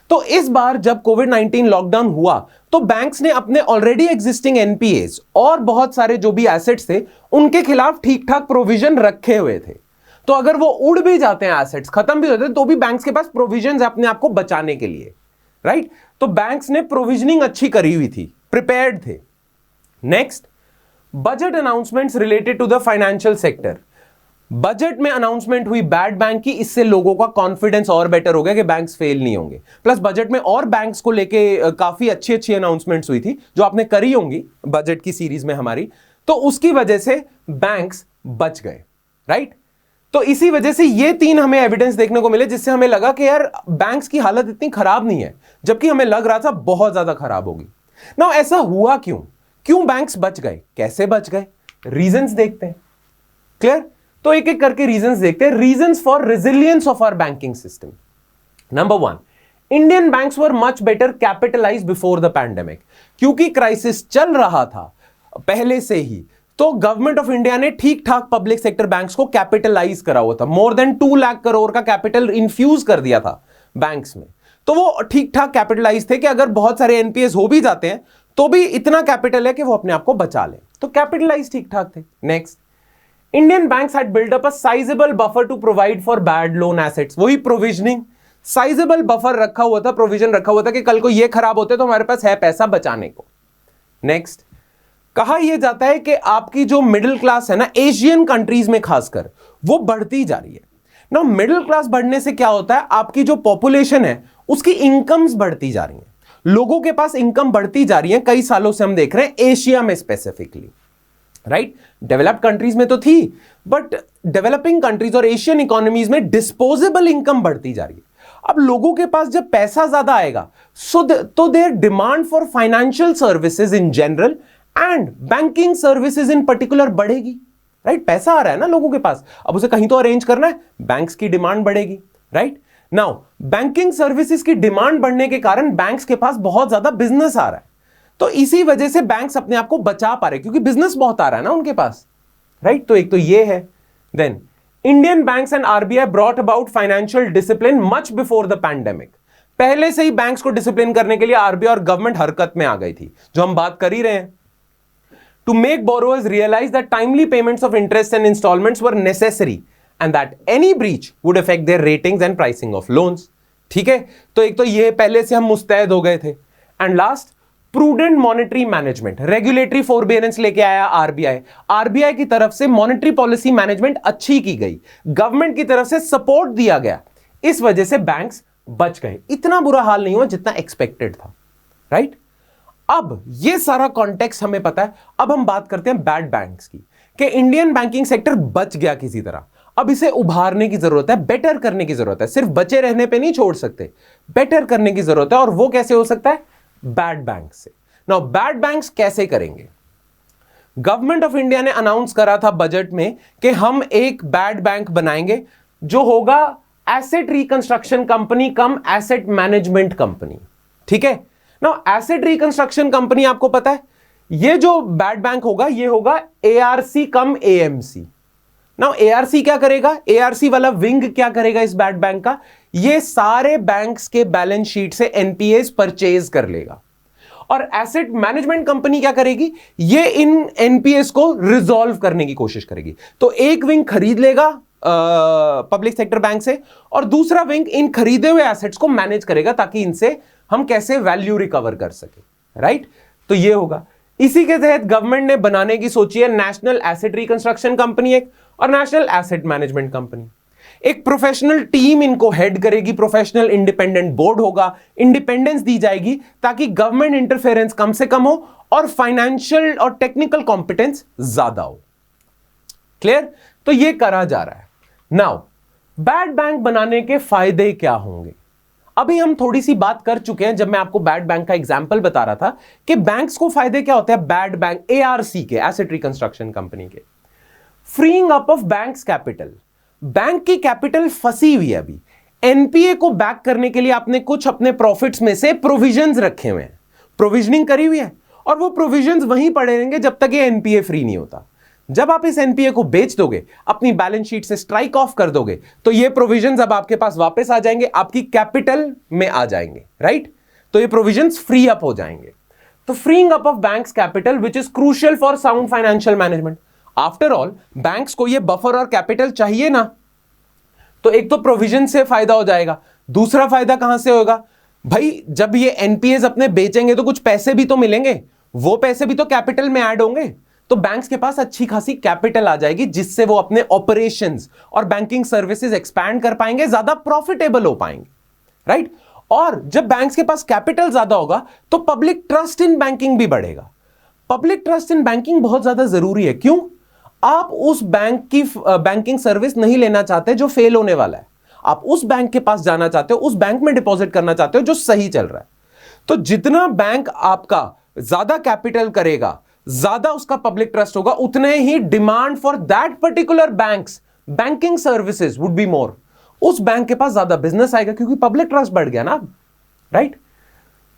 तो इस बार जब कोविड-19 लॉकडाउन हुआ तो बैंक्स ने अपने ऑलरेडी एग्जिस्टिंग एनपीएस और बहुत सारे जो भी एसेट्स थे उनके खिलाफ ठीक ठाक प्रोविजन रखे हुए थे। तो अगर वो उड़ भी जाते हैं, एसेट्स खत्म भी होते हैं, तो भी बैंक्स के पास प्रोविजन है अपने आप को बचाने के लिए, राइट? तो बैंक्स ने प्रोविजनिंग अच्छी करी हुई थी, प्रिपेयर्ड थे। Next, budget announcements related to the financial sector. Budget में अनाउंसमेंट हुई बैड बैंक की, इससे लोगों का कॉन्फिडेंस और बेटर हो गया कि बैंक्स फेल नहीं होंगे। प्लस बजट में और बैंक्स को लेके काफी अच्छी अच्छी अनाउंसमेंट्स हुई थी जो आपने करी होंगी बजट की सीरीज में हमारी, तो उसकी वजह से बैंक्स बच गए, राइट? तो इसी वजह से ये तीन हमें एविडेंस देखने को मिले जिससे हमें लगा कि यार बैंक्स की हालत इतनी खराब नहीं है, जबकि हमें लग रहा था बहुत ज्यादा खराब होगी। ना ऐसा हुआ क्यों? क्यों बैंक्स बच गए? कैसे बच गए? रीजंस देखते हैं। क्लियर? तो एक एक करके रीजंस देखते हैं। Reasons for resilience of our banking system. Number 1, Indian banks were much better capitalized before the pandemic. क्योंकि क्राइसिस चल रहा था पहले से ही, तो गवर्नमेंट ऑफ इंडिया ने ठीक ठाक पब्लिक सेक्टर बैंक्स को कैपिटलाइज करा हुआ था। मोर देन 2 लाख करोड़ का कैपिटल इन्फ्यूज कर दिया था बैंक्स में, तो वो ठीक ठाक कैपिटलाइज थे कि अगर बहुत सारे एनपीएस हो भी जाते हैं तो भी इतना कैपिटल है कि वो अपने आप को बचा ले, तो कैपिटलाइज ठीक ठाक थे। Next, Indian banks had built up a sizable buffer to provide for bad loan assets. वही प्रोविजनिंग, साइजेबल बफर रखा हुआ था, प्रोविजन रखा हुआ था कि कल को ये खराब होते तो हमारे पास है पैसा बचाने को। नेक्स्ट, कहा यह जाता है कि आपकी जो मिडिल क्लास है ना, एशियन कंट्रीज में खासकर, वो बढ़ती जा रही है ना। मिडिल क्लास बढ़ने से क्या होता है, आपकी जो पॉपुलेशन है उसकी इनकम्स बढ़ती जा रही हैं, लोगों के पास इनकम बढ़ती जा रही है। कई सालों से हम देख रहे हैं एशिया में स्पेसिफिकली, राइट? डेवलप्ड कंट्रीज में तो थी, बट डेवलपिंग कंट्रीज और एशियन इकोनॉमीज में डिस्पोजेबल इनकम बढ़ती जा रही है। अब लोगों के पास जब पैसा ज्यादा आएगा तो their demand for financial services in general and banking services in particular बढ़ेगी, राइट? पैसा आ रहा है ना लोगों के पास, अब उसे कहीं तो अरेंज करना है, बैंक्स की डिमांड बढ़ेगी, राइट? नाउ बैंकिंग सर्विसेज की डिमांड बढ़ने के कारण बैंक्स के पास बहुत ज्यादा बिजनेस आ रहा है, तो इसी वजह से बैंक्स अपने आप को बचा पा रहे क्योंकि बिजनेस बहुत आ रहा है ना उनके पास, राइट? तो एक तो ये है। Then Indian banks and RBI brought about financial discipline much before the pandemic. पहले से ही बैंक्स को डिसिप्लिन करने के लिए आरबीआई और गवर्नमेंट हरकत में आ गई थी, जो हम बात कर ही रहे हैं। To make borrowers realize that timely payments of interest and installments were necessary and that any breach would affect their ratings and pricing of loans. ठीक है, तो एक तो ये पहले से हम मुस्तैद हो गए थे। And last, prudent monetary management, regulatory forbearance लेके आया आरबीआई, आरबीआई की तरफ से मॉनेटरी पॉलिसी मैनेजमेंट अच्छी की गई, गवर्नमेंट की तरफ से सपोर्ट दिया गया, इस वजह से बैंक्स बच गए। इतना बुरा हाल नहीं हुआ जितना एक्सपेक्टेड था, राइट? अब ये सारा कॉन्टेक्स्ट हमें पता है। अब हम बात करते हैं बैड बैंक्स की, कि इंडियन बैंकिंग सेक्टर बच गया किसी तरह, अब इसे उभारने की जरूरत है, बेटर करने की जरूरत है। सिर्फ बचे रहने पे नहीं छोड़ सकते, बेटर करने की जरूरत है। और वो कैसे हो सकता है? बैड बैंक से। नाउ बैड बैंक्स कैसे करेंगे? गवर्नमेंट ऑफ इंडिया ने अनाउंस करा था बजट में कि हम एक बैड बैंक बनाएंगे जो होगा एसेट रिकंस्ट्रक्शन कंपनी कम एसेट मैनेजमेंट कंपनी। ठीक है ना? एसेट रिकंस्ट्रक्शन कंपनी आपको पता है, ये जो बैड बैंक होगा ये होगा एआरसी कम एएमसी। नाउ एआरसी क्या करेगा? एआरसी वाला विंग क्या करेगा इस बैड बैंक का? ये सारे बैंक्स के बैलेंस शीट से एनपीएस परचेज कर लेगा। और एसेट मैनेजमेंट कंपनी क्या करेगी? ये इन एनपीएस को रिजॉल्व करने की कोशिश करेगी। तो एक विंग खरीद लेगा पब्लिक सेक्टर बैंक से, और दूसरा विंग इन खरीदे हुए एसेट्स को मैनेज करेगा ताकि इनसे हम कैसे वैल्यू रिकवर कर सके, राइट? तो ये होगा। इसी के तहत गवर्नमेंट ने बनाने की सोची है नेशनल एसेट रिकंस्ट्रक्शन कंपनी एक, और नेशनल एसेट मैनेजमेंट कंपनी। एक प्रोफेशनल टीम इनको हेड करेगी, प्रोफेशनल इंडिपेंडेंट बोर्ड होगा, इंडिपेंडेंस दी जाएगी ताकि गवर्नमेंट इंटरफेरेंस कम से कम हो और फाइनेंशियल और टेक्निकल कॉम्पिटेंस ज्यादा हो। क्लियर? तो ये करा जा रहा है। नाउ बैड बैंक बनाने के फायदे क्या होंगे? अभी हम थोड़ी सी बात कर चुके हैं जब मैं आपको बैड बैंक का एग्जांपल बता रहा था कि बैंक्स को फायदे क्या होते हैं बैड बैंक एआरसी के, एसेट रिकंस्ट्रक्शन कंपनी के। Freeing up of banks capital, bank की कैपिटल फंसी हुई है अभी। एनपीए को बैक करने के लिए आपने कुछ अपने प्रॉफिट्स में से प्रोविजंस रखे हुए हैं, प्रोविजनिंग करी हुई है, और वो प्रोविजंस वहीं पड़े रहेंगे जब तक ये एनपीए फ्री नहीं होता। जब आप इस एनपीए को बेच दोगे, अपनी बैलेंस शीट से स्ट्राइक ऑफ कर दोगे, तो ये प्रोविजंस अब आपके पास वापस आ जाएंगे, आपकी कैपिटल में आ जाएंगे, राइट? तो ये प्रोविजंस फ्री अप हो जाएंगे। तो freeing up of banks capital which is crucial for sound financial management. After all banks को ये बफर और कैपिटल चाहिए ना, तो एक तो प्रोविजन से फायदा हो जाएगा, दूसरा फायदा कहां से होगा भाई? जब ये एनपीएस अपने बेचेंगे तो कुछ पैसे भी तो मिलेंगे, वो पैसे भी तो कैपिटल में ऐड होंगे। तो बैंक्स के पास अच्छी खासी कैपिटल आ जाएगी जिससे वो अपने ऑपरेशंस और बैंकिंग सर्विसेज एक्सपैंड कर पाएंगे, ज्यादा प्रॉफिटेबल हो पाएंगे, राइट? और जब बैंक्स के पास कैपिटल ज्यादा होगा तो पब्लिक ट्रस्ट इन बैंकिंग भी बढ़ेगा। पब्लिक ट्रस्ट इन बैंकिंग बहुत ज्यादा जरूरी है। क्यों? आप उस बैंक की बैंकिंग सर्विस नहीं लेना चाहते जो फेल होने वाला है, आप उस बैंक के पास जाना चाहते हो, उस बैंक में डिपॉजिट करना चाहते हो जो सही चल रहा है। तो जितना बैंक आपका ज्यादा कैपिटल करेगा, ज्यादा उसका पब्लिक ट्रस्ट होगा, उतने ही demand for that particular banks banking services would be more. उस बैंक के पास ज्यादा बिजनेस आएगा क्योंकि पब्लिक ट्रस्ट बढ़ गया ना, right?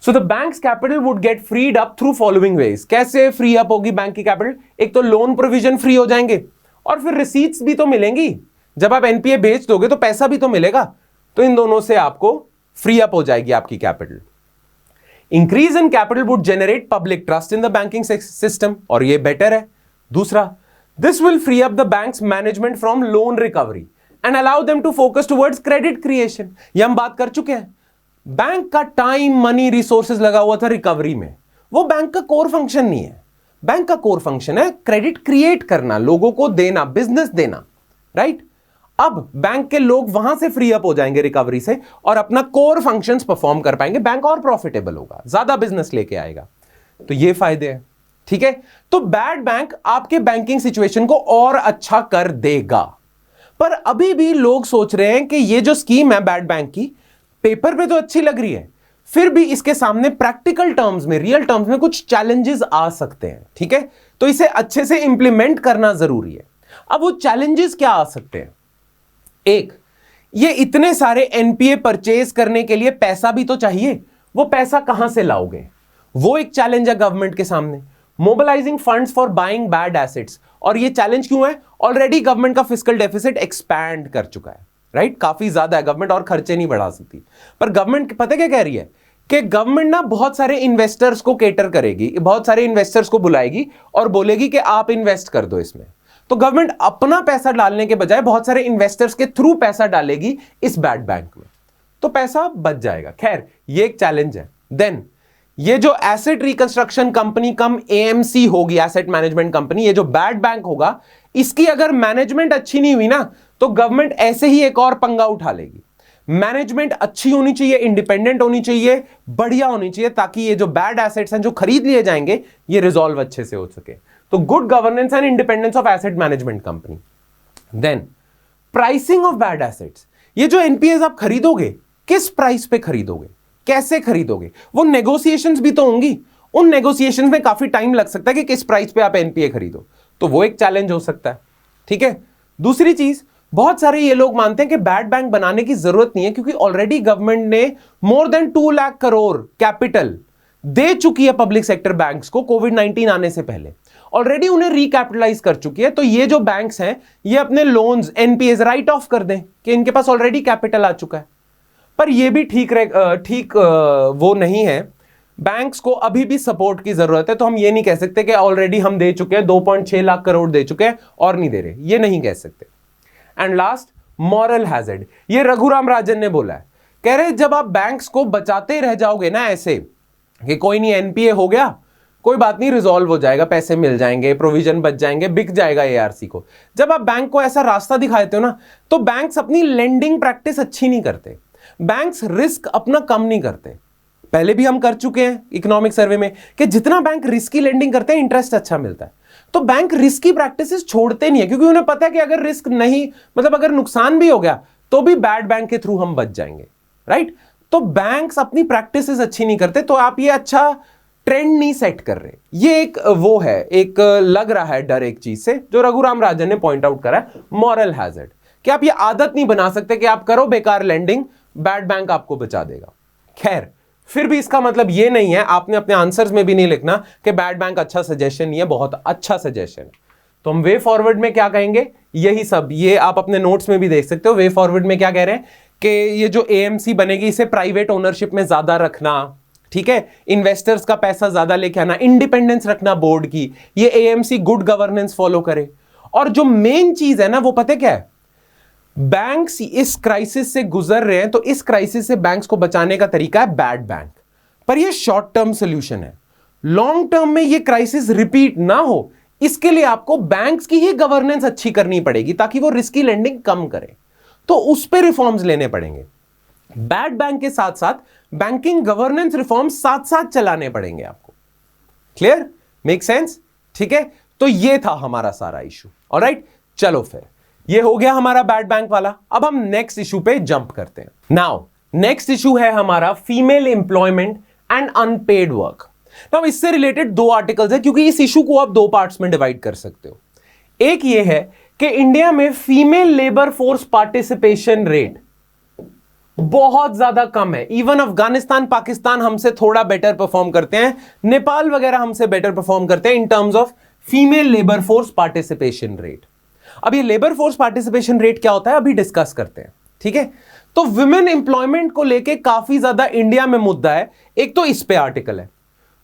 So the banks capital would get freed up through following ways. कैसे फ्री अप होगी बैंक की कैपिटल? एक तो लोन प्रोविजन फ्री हो जाएंगे, और फिर रिसीट्स भी तो मिलेंगी। जब आप एनपीए बेच दोगे तो पैसा भी तो मिलेगा, तो इन दोनों से आपको फ्री अप हो जाएगी आपकी capital. Increase in capital would generate public trust in the banking system, और ये बेटर है। दूसरा, this will free up the banks management from loan recovery and allow them to focus towards credit creation. ये हम बात कर चुके हैं। बैंक का टाइम, मनी, रिसोर्सेज लगा हुआ था रिकवरी में, वो बैंक का कोर फंक्शन नहीं है। बैंक का कोर फंक्शन है क्रेडिट क्रिएट करना, लोगों को देना, बिजनेस देना, राइट? अब बैंक के लोग वहां से फ्री अप हो जाएंगे रिकवरी से और अपना कोर फंक्शंस परफॉर्म कर पाएंगे, बैंक और प्रॉफिटेबल होगा, ज्यादा बिजनेस लेके आएगा। तो ये फायदे हैं, ठीक है? तो बैड बैंक आपके बैंकिंग सिचुएशन को और अच्छा कर देगा। पर अभी भी लोग सोच रहे हैं कि ये जो स्कीम है बैड बैंक की, पेपर पे तो अच्छी लग रही है, फिर भी इसके सामने प्रैक्टिकल टर्म्स में, रियल टर्म्स में कुछ चैलेंजेस आ सकते हैं, ठीक है? तो इसे अच्छे से इंप्लीमेंट करना जरूरी है। अब वो चैलेंजेस क्या आ सकते हैं? एक, ये इतने सारे एनपीए परचेज करने के लिए पैसा भी तो चाहिए, वो पैसा कहां से लाओगे? वो एक चैलेंज है गवर्नमेंट के सामने। Mobilising funds for buying bad assets, और ये चैलेंज क्यों है? ऑलरेडी गवर्नमेंट का फिस्कल डेफिसिट एक्सपैंड कर चुका है, राइट? काफी ज्यादा है, गवर्नमेंट और खर्चे नहीं बढ़ा सकती। पर गवर्नमेंट पता क्या कह रही है कि गवर्नमेंट ना बहुत सारे इन्वेस्टर्स को केटर करेगी, बहुत सारे इन्वेस्टर्स को बुलाएगी और बोलेगी कि आप इन्वेस्ट कर दो इसमें। तो गवर्नमेंट अपना पैसा डालने के बजाय बहुत सारे इन्वेस्टर्स के थ्रू पैसा डालेगी इस बैड बैंक में, तो पैसा बच जाएगा। खैर, ये एक चैलेंज है। देन ये जो एसेट रिकंस्ट्रक्शन कंपनी कम एएमसी होगी, एसेट मैनेजमेंट कंपनी, ये जो बैड बैंक होगा, इसकी अगर मैनेजमेंट अच्छी नहीं हुई ना तो गवर्नमेंट ऐसे ही एक और पंगा उठा लेगी। मैनेजमेंट अच्छी होनी चाहिए, इंडिपेंडेंट होनी चाहिए, बढ़िया होनी चाहिए, ताकि ये जो बैड एसेट्स हैं जो खरीद लिए जाएंगे ये रिजॉल्व अच्छे से हो सके। तो good governance and independence of asset management company. Then pricing of bad assets, ये जो एनपीएस आप खरीदोगे किस प्राइस पे खरीदोगे, कैसे खरीदोगे, वो नेगोशिएशंस भी तो होंगी, उन नेगोशिएशंस में काफी टाइम लग सकता है कि किस प्राइस पे आप एनपीए खरीदो, तो वो एक चैलेंज हो सकता है। ठीक है, दूसरी चीज, बहुत सारे ये लोग मानते हैं कि बैड बैंक बनाने की जरूरत नहीं है क्योंकि ऑलरेडी गवर्नमेंट ने more than 2 lakh crore capital दे चुकी है पब्लिक सेक्टर बैंक्स को कोविड-19 आने से पहले, ऑलरेडी उन्हें रिकैपिटलाइज कर चुकी है। तो ये जो बैंक्स हैं ये अपने लोन्स एनपीएस राइट ऑफ कर दें कि इनके पास ऑलरेडी कैपिटल आ चुका है। पर ये भी ठीक वो नहीं है, बैंक्स को अभी भी सपोर्ट की जरूरत है। तो हम ये नहीं कह सकते कि ऑलरेडी हम दे चुके हैं 2.6 लाख करोड़ दे चुके हैं और नहीं दे रहे, ये नहीं कह सकते। एंड लास्ट, मॉरल हैजर्ड, ये रघुराम राजन ने बोला है, कह रहे जब आप बैंक्स को बचाते रह जाओगे ना ऐसे कि कोई नहीं एनपीए हो गया, कोई बात नहीं, रिजॉल्व हो जाएगा, पैसे मिल जाएंगे, प्रोविजन बच जाएंगे, बिक जाएगा एआरसी को, जब आप बैंक को ऐसा रास्ता दिखाते हो ना तो बैंक्स अपनी लेंडिंग प्रैक्टिस अच्छी नहीं करते, बैंक्स रिस्क अपना कम नहीं करते। पहले भी हम कर चुके हैं इकोनॉमिक सर्वे में कि जितना बैंक रिस्की लेंडिंग करते हैं इंटरेस्ट अच्छा मिलता है। तो बैंक रिस्की प्रैक्टिसेस छोड़ते नहीं है क्योंकि उन्हें पता है कि अगर रिस्क नहीं, मतलब अगर नुकसान भी हो गया तो भी बैड बैंक के थ्रू हम बच जाएंगे, राइट। तो बैंक्स अपनी प्रैक्टिसेस अच्छी नहीं करते, तो आप ये अच्छा ट्रेंड नहीं सेट कर रहे। ये एक वो है, एक लग रहा है डर एक चीज से जो रघुराम राजन ने पॉइंट आउट करा है, मॉरल हैजर्ड, कि आप ये आदत नहीं बना सकते कि आप करो बेकार लेंडिंग, बैड बैंक आपको बचा देगा। खैर, फिर भी इसका मतलब ये नहीं है, आपने अपने आंसर्स में भी नहीं लिखना कि बैड बैंक अच्छा सजेशन नहीं है, बहुत अच्छा सजेशन है। तो हम वे फॉरवर्ड में क्या कहेंगे, यही सब, ये आप अपने नोट्स में भी देख सकते हो। वे फॉरवर्ड में क्या कह रहे हैं कि ये जो एएमसी बनेगी इसे प्राइवेट ओनरशिप में ज्यादा रखना, ठीक है, इन्वेस्टर्स का पैसा ज्यादा लेके आना, इंडिपेंडेंस रखना बोर्ड की, ये एएमसी गुड गवर्नेंस फॉलो करे। और जो मेन चीज है ना वो पता क्या है, बैंक्स इस क्राइसिस से गुजर रहे हैं, तो इस क्राइसिस से बैंक्स को बचाने का तरीका है बैड बैंक, पर यह शॉर्ट टर्म सॉल्यूशन है। लॉन्ग टर्म में यह क्राइसिस रिपीट ना हो, इसके लिए आपको बैंक्स की ही गवर्नेंस अच्छी करनी पड़ेगी ताकि वो रिस्की लेंडिंग कम करे, तो उस पर रिफॉर्म्स लेने पड़ेंगे। बैड बैंक के साथ साथ बैंकिंग गवर्नेंस रिफॉर्म्स साथ साथ चलाने पड़ेंगे आपको। Clear, make sense? ठीक है, तो यह था हमारा सारा इशू। ऑलराइट, चलो फिर ये हो गया हमारा बैड बैंक वाला। अब हम नेक्स्ट इशू पे जंप करते हैं। नाउ नेक्स्ट इशू है हमारा female employment and unpaid work. Now इससे रिलेटेड 2 आर्टिकल्स है क्योंकि इस इशू को आप 2 पार्ट्स में डिवाइड कर सकते हो। एक ये है कि इंडिया में female labour force participation rate बहुत ज्यादा कम है। इवन अफगानिस्तान, पाकिस्तान हमसे थोड़ा बेटर परफॉर्म करते हैं, नेपाल वगैरह हमसे बेटर परफॉर्म करते हैं in terms of female labour force participation rate. अब ये लेबर फोर्स पार्टिसिपेशन रेट क्या होता है अभी डिस्कस करते हैं, ठीक है। तो वुमेन एम्प्लॉयमेंट को लेके काफी ज्यादा इंडिया में मुद्दा है। एक तो इस पे आर्टिकल है,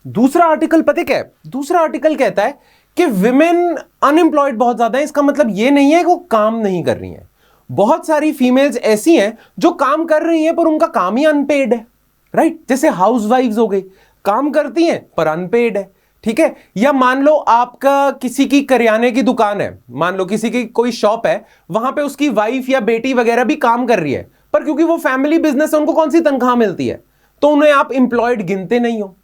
दूसरा आर्टिकल पता क्या है, दूसरा आर्टिकल कहता है कि विमेन अनएम्प्लॉयड बहुत ज्यादा है। इसका मतलब ये नहीं है कि वो काम नहीं कर रही हैं, बहुत सारी फीमेल्स ऐसी हैं जो काम कर रही हैं पर उनका काम ही अनपेड है, राइट। जैसे हाउसवाइफ्स हो गई, काम करती हैं पर अनपेड है, ठीक है। या मान लो आपका किसी की करियाने की दुकान है, मान लो किसी की कोई शॉप है, वहां पे उसकी वाइफ या बेटी वगैरह भी काम कर रही है, पर क्योंकि वो फैमिली बिजनेस है उनको कौन सी तनख्वाह मिलती है, तो उन्हें आप एम्प्लॉयड गिनते नहीं हो।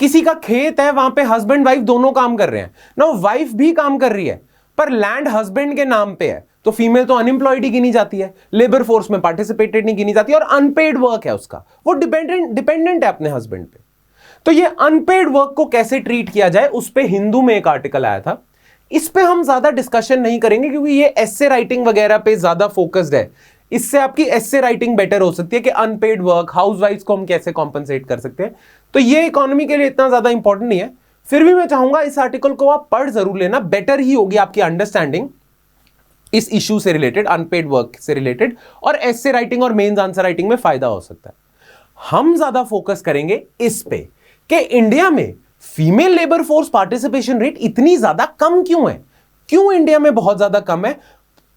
किसी का खेत है, वहां पे हस्बैंड वाइफ दोनों काम कर रहे हैं ना, वाइफ भी काम कर रही है पर लैंड हस्बैंड के नाम पे है, तो फीमेल तो अनएम्प्लॉयड ही गिनी जाती है, लेबर फोर्स में पार्टिसिपेटेड नहीं गिनी जाती, और अनपेड वर्क है उसका, वो डिपेंडेंट है अपने हस्बैंड पे। तो ये अनपेड वर्क को कैसे ट्रीट किया जाए उस पे हिंदू में एक आर्टिकल आया था। इस पे हम ज्यादा डिस्कशन नहीं करेंगे क्योंकि ये एस्से राइटिंग वगैरह पे ज्यादा फोकस्ड है। इससे आपकी एस्से राइटिंग बेटर हो सकती है कि अनपेड वर्क, हाउसवाइफ्स को हम कैसे कॉम्पनसेट कर सकते हैं। तो ये इकोनॉमी के लिए इतना ज्यादा इंपॉर्टेंट नहीं है, फिर भी मैं चाहूंगा इस आर्टिकल को आप पढ़ जरूर लेना, बेटर ही होगी आपकी अंडरस्टैंडिंग इस इशू से रिलेटेड, अनपेड वर्क से रिलेटेड, और एस्से राइटिंग और मेंस आंसर राइटिंग में फायदा हो सकता है। हम ज्यादा फोकस करेंगे इस पे कि इंडिया में female labour force participation rate इतनी ज्यादा कम क्यों है, क्यों इंडिया में बहुत ज्यादा कम है।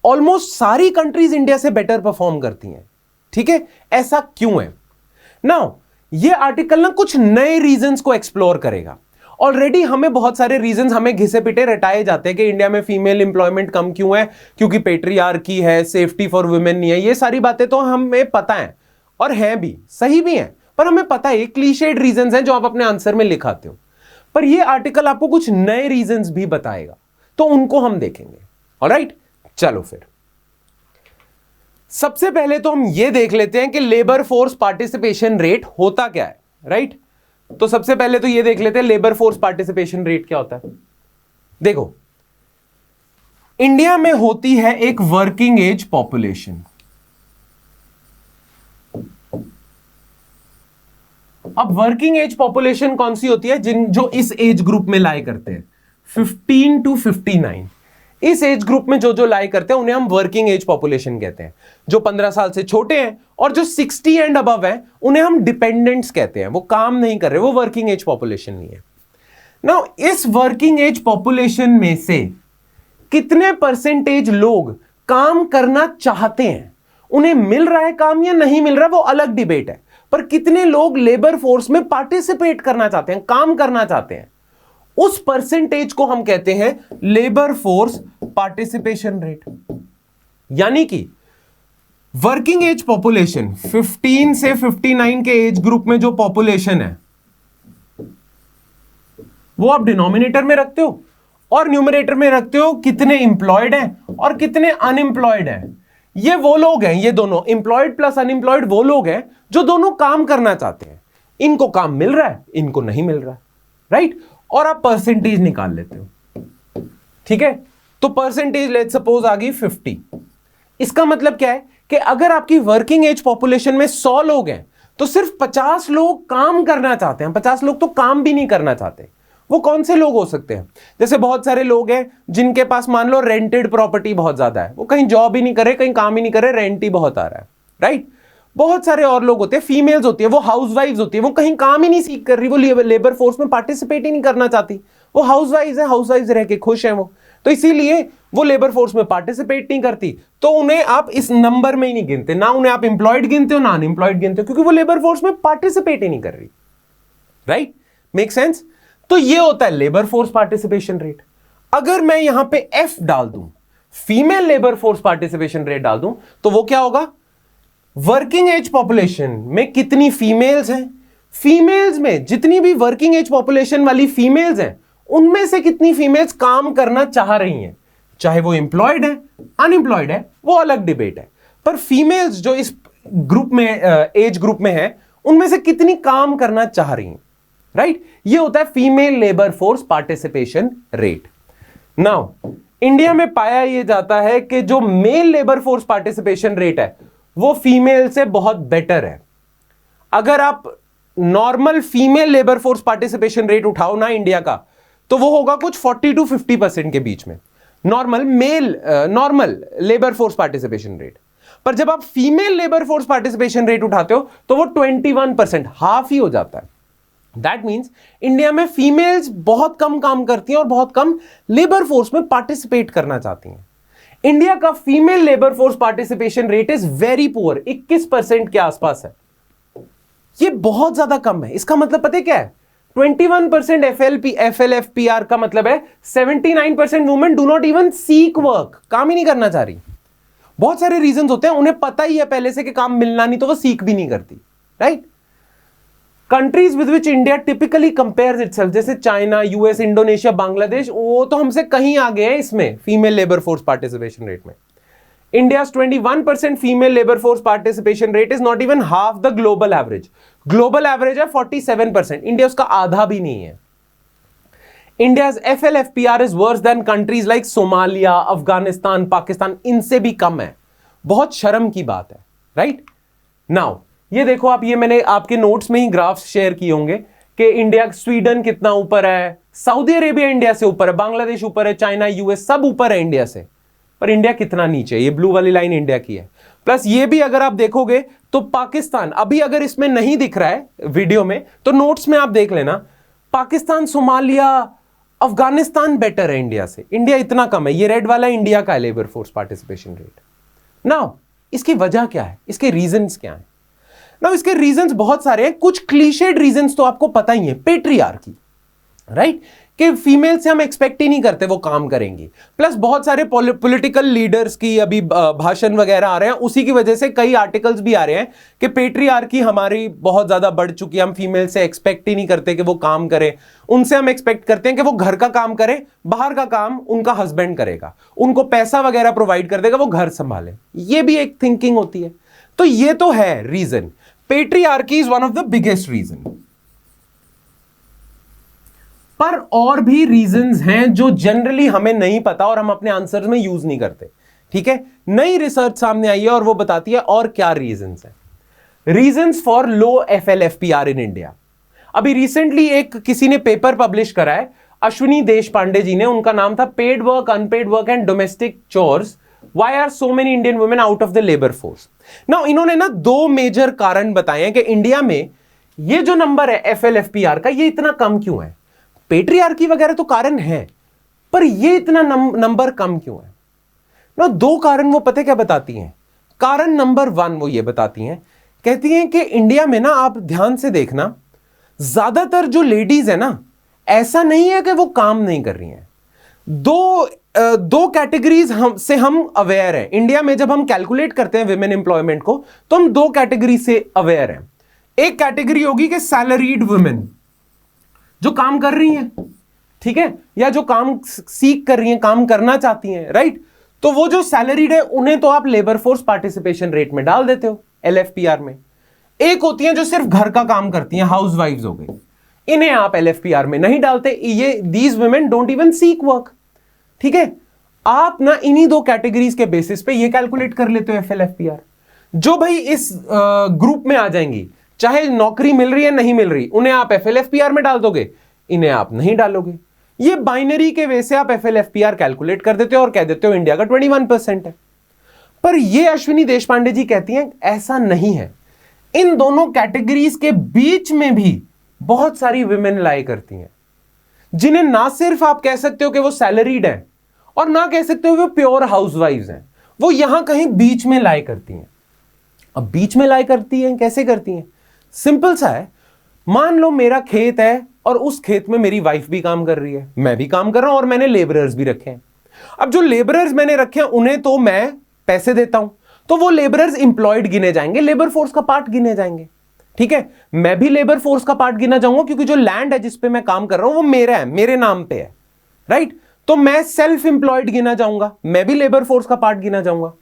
ऑलमोस्ट सारी कंट्रीज इंडिया से बेटर परफॉर्म करती हैं, ठीक है, ऐसा क्यों है। नाउ ये आर्टिकल ना कुछ नए रीजंस को एक्सप्लोर करेगा। ऑलरेडी हमें बहुत सारे रीजंस हमें घिसे पिटे रटाए जाते हैं कि इंडिया में फीमेल इंप्लॉयमेंट कम क्यों है, क्योंकि पेट्रियार्की है, सेफ्टी फॉर वुमेन नहीं है। ये सारी बातें तो हमें पता है और हैं भी, सही भी हैं, पर हमें पता है ये क्लीशेड रीजंस हैं जो आप अपने आंसर में लिखाते हो। पर ये आर्टिकल आपको कुछ नए रीजंस भी बताएगा, तो उनको हम देखेंगे। ऑलराइट, चलो फिर सबसे पहले तो हम ये देख लेते हैं कि लेबर फोर्स पार्टिसिपेशन रेट होता क्या है। राइट, तो सबसे पहले तो ये देख लेते हैं लेबर फोर्स पार्टिसिपेशन रेट क्या होता है। देखो, इंडिया में होती है एक वर्किंग एज पॉपुलेशन। अब वर्किंग एज पॉपुलेशन कौन सी होती है? जो इस एज ग्रुप में लाई करते हैं 15 to 59। इस एज ग्रुप में जो लाई करते हैं उन्हें हम वर्किंग एज पॉपुलेशन कहते हैं। जो 15 साल से छोटे हैं और जो 60 एंड अबव हैं उन्हें हम डिपेंडेंट्स कहते हैं। वो काम नहीं कर रहे, वो वर्किंग एज पॉपुलेशन नहीं है। नाउ इस वर्किंग एज पॉपुलेशन में से कितने परसेंटेज लोग काम करना चाहते हैं? उन्हें मिल रहा है काम या नहीं मिल रहा, वो अलग डिबेट है। पर कितने लोग लेबर फोर्स में पार्टिसिपेट करना चाहते हैं, काम करना चाहते हैं, उस परसेंटेज को हम कहते हैं लेबर फोर्स पार्टिसिपेशन रेट। यानी कि वर्किंग एज पॉपुलेशन 15 से 59 के एज ग्रुप में जो पॉपुलेशन है वो आप डिनोमिनेटर में रखते हो और न्यूमरेटर में रखते हो कितने इंप्लॉयड हैं और कितने अनएम्प्लॉयड हैं। ये वो लोग हैं, ये दोनों इंप्लॉयड प्लस अनएम्प्लॉयड वो लोग हैं जो दोनों काम करना चाहते हैं। इनको काम मिल रहा है, इनको नहीं मिल रहा है। राइट, और आप परसेंटेज निकाल लेते हो। ठीक है, तो परसेंटेज लेट्स सपोज आ गई 50। इसका मतलब क्या है कि अगर आपकी वर्किंग एज पॉपुलेशन में 100 लोग हैं तो सिर्फ 50 लोग काम करना चाहते हैं। 50 लोग तो काम भी नहीं करना चाहते। वो कौन से लोग हो सकते हैं? जैसे बहुत सारे लोग हैं जिनके पास मान लो रेंटेड प्रॉपर्टी बहुत ज्यादा है, वो कहीं जॉब ही नहीं करे, कहीं काम ही नहीं करे, रेंट ही बहुत आ रहा है। राइट, बहुत सारे और लोग होते हैं, फीमेल्स होती है, वो हाउसवाइफ्स होती है, वो कहीं काम ही नहीं सीख कर रही, वो लेबर फोर्स में पार्टिसिपेट ही नहीं करना चाहती, वो हाउसवाइफ्स है, हाउसवाइफ्स रह के खुश हैं वो, तो इसीलिए वो लेबर फोर्स में पार्टिसिपेट नहीं करती। तो उन्हें आप इस नंबर में ही नहीं गिनते, ना उन्हें आप एम्प्लॉयड गिनते हो ना अनएम्प्लॉयड गिनते हो, क्योंकि वो लेबर फोर्स में पार्टिसिपेट ही नहीं कर रही। Right, make sense? तो ये होता है लेबर फोर्स पार्टिसिपेशन रेट। अगर मैं यहां पे एफ डाल दूं, female labour force participation rate डाल दूं, तो वो क्या होगा? वर्किंग एज पॉपुलेशन में कितनी फीमेल्स हैं, फीमेल्स में जितनी भी वर्किंग एज पॉपुलेशन वाली फीमेल्स हैं उनमें से कितनी फीमेल्स काम करना चाह रही हैं। चाहे वो एम्प्लॉयड है अनएम्प्लॉयड है वो अलग डिबेट है, पर फीमेल्स जो इस ग्रुप में एज ग्रुप में है उनमें से कितनी काम करना चाह रही हैं। राइट, ये होता है female labour force participation rate. Now India में पाया यह जाता है कि जो male labour force participation rate है वो फीमेल से बहुत बेटर है। अगर आप normal female labour force participation rate उठाओ ना इंडिया का, तो वो होगा कुछ 40 to 50% के बीच में, normal labour force participation rate. पर जब आप female labour force participation rate उठाते हो तो वो 21%, हाफ ही हो जाता है। दैट मीन्स इंडिया में फीमेल्स बहुत कम काम करती हैं और बहुत कम लेबर फोर्स में पार्टिसिपेट करना चाहती हैं। इंडिया का female labour force participation rate is very poor, 21% के आसपास है। ये बहुत ज्यादा कम है। इसका मतलब पता है क्या है? 21% FLFPR का मतलब है 79% women do not even seek work, काम ही नहीं करना चाह रही। बहुत सारे रीजंस होते हैं, उन्हें पता ही है पहले से कि काम मिलना नहीं, तो वो सीक भी नहीं करती। Right, countries with which India typically compares itself, जैसे चाइना, यूएस, इंडोनेशिया, बांग्लादेश, वो तो हमसे कहीं आगे हैं इसमें female labour force participation rate में। India's 21% female labor force participation rate is not even half the global average. Global average है 47%, इंडिया उसका आधा भी नहीं है। India's FLFPR is worse than countries like Somalia, Afghanistan, Pakistan, इनसे भी कम है। बहुत शर्म की बात है। राइट, नाउ ये देखो आप, ये मैंने आपके नोट्स में ही ग्राफ्स शेयर किए होंगे कि इंडिया, स्वीडन कितना ऊपर है, सऊदी अरेबिया इंडिया से ऊपर है, बांग्लादेश ऊपर है, चाइना, यूएस सब ऊपर है इंडिया से, पर इंडिया कितना नीचे है। ये ब्लू वाली लाइन इंडिया की है। प्लस ये भी अगर आप देखोगे तो पाकिस्तान, अभी अगर इसमें नहीं दिख रहा है वीडियो में तो नोट्स में आप देख लेना, पाकिस्तान, सोमालिया, अफगानिस्तान बेटर है इंडिया से। इंडिया इतना कम है। ये रेड वाला इंडिया का labour force participation rate. Now इसकी वजह क्या है, इसके रीजंस क्या है? ना इसके रीजंस बहुत सारे हैं, कुछ क्लीशेड रीजंस तो आपको पता ही है, पेट्रियार्की, राइट, कि फीमेल से हम एक्सपेक्ट ही नहीं करते वो काम करेंगी, प्लस बहुत सारे पॉलिटिकल लीडर्स की अभी भाषण वगैरह आ रहे हैं, उसी की वजह से कई आर्टिकल्स भी आ रहे हैं कि पेट्रियार्की हमारी बहुत ज्यादा बढ़ चुकी है, हम फीमेल से एक्सपेक्ट ही नहीं करते कि वो काम करें, उनसे हम एक्सपेक्ट करते हैं कि वो घर का काम करें, बाहर का काम उनका हस्बैंड करेगा, उनको पैसा वगैरह प्रोवाइड कर देगा, वो घर संभाले, ये भी एक थिंकिंग होती है। तो ये तो है reason, patriarchy is one of the biggest reason. पर और भी रीजंस हैं जो जनरली हमें नहीं पता और हम अपने आंसर्स में यूज नहीं करते, ठीक है। नई रिसर्च सामने आई है और वो बताती है और क्या रीजंस हैं। Reasons for low FLFPR in India. अभी रिसेंटली एक किसी ने पेपर पब्लिश करा है, अश्विनी देशपांडे जी ने, उनका नाम था paid work, unpaid work and domestic chores, why are so many Indian women out of the labour force. Now इन्होंने ना दो मेजर कारण बताए हैं कि इंडिया में ये जो नंबर है FLFPR का, ये इतना कम क्यों है। पेट्रियार्की वगैरह तो कारण है, पर ये इतना नंबर कम क्यों है ना। दो कारण वो पता क्या बताती हैं। कारण नंबर 1 वो ये बताती हैं, कहती हैं कि इंडिया में ना, आप ध्यान से देखना, ज्यादातर जो लेडीज है ना, ऐसा नहीं है कि वो काम नहीं कर रही हैं। दो कैटेगरीज हम अवेयर हैं इंडिया में। जब हम कैलकुलेट करते हैं विमेन एम्प्लॉयमेंट को, तो हम दो कैटेगरी से अवेयर हैं। एक कैटेगरी होगी कि सैलरीड वुमेन, जो काम कर रही हैं, ठीक है, या जो काम सीख कर रही हैं, काम करना चाहती हैं, राइट। तो वो जो सैलरीड है, उन्हें तो आप लेबर फोर्स पार्टिसिपेशन रेट में डाल देते हो, LFPR में। एक होती हैं जो सिर्फ घर का काम करती हैं, हाउसवाइफ्स हो गई, इन्हें आप LFPR में नहीं डालते। ये these women don't even seek work, ठीक है। आप ना इन्हीं दो कैटेगरीज के बेसिस पे ये कैलकुलेट कर लेते हो FLFPR। जो भाई इस ग्रुप में आ जाएंगी, चाहे नौकरी मिल रही है नहीं मिल रही, उन्हें आप FLFPR में डाल दोगे, इन्हें आप नहीं डालोगे। ये बाइनरी के वे से आप FLFPR कैलकुलेट कर देते हो और कह देते हो इंडिया का 21% है। पर ये अश्विनी देशपांडे जी कहती हैं ऐसा नहीं है। इन दोनों कैटेगरीज के बीच में भी बहुत सारी विमेन लाई करती हैं, जिन्हें ना सिर्फ आप कह सकते हो कि वो सैलरीड हैं और ना कह सकते हो वो प्योर हाउसवाइफ्स हैं, वो यहां कहीं बीच में लाई करती हैं। अब बीच में लाई करती हैं, कैसे करती हैं? सिंपल सा है। मान लो मेरा खेत है और उस खेत में मेरी वाइफ भी काम कर रही है, मैं भी काम कर रहा हूं और मैंने लेबरर्स भी रखे हैं। अब जो लेबरर्स मैंने रखे हैं उन्हें तो मैं पैसे देता हूं, तो वो लेबरर्स इंप्लॉयड गिने जाएंगे, लेबर फोर्स का पार्ट गिने जाएंगे, ठीक है। मैं भी लेबर फोर्स का पार्ट गिना जाऊंगा क्योंकि जो लैंड है जिस पे मैं काम कर रहा हूं वो मेरा है, मेरे नाम पे है, राइट। तो मैं सेल्फ इंप्लॉयड गिना जाऊंगा, मैं भी लेबर फोर्स का पार्ट गिना जाऊंगा।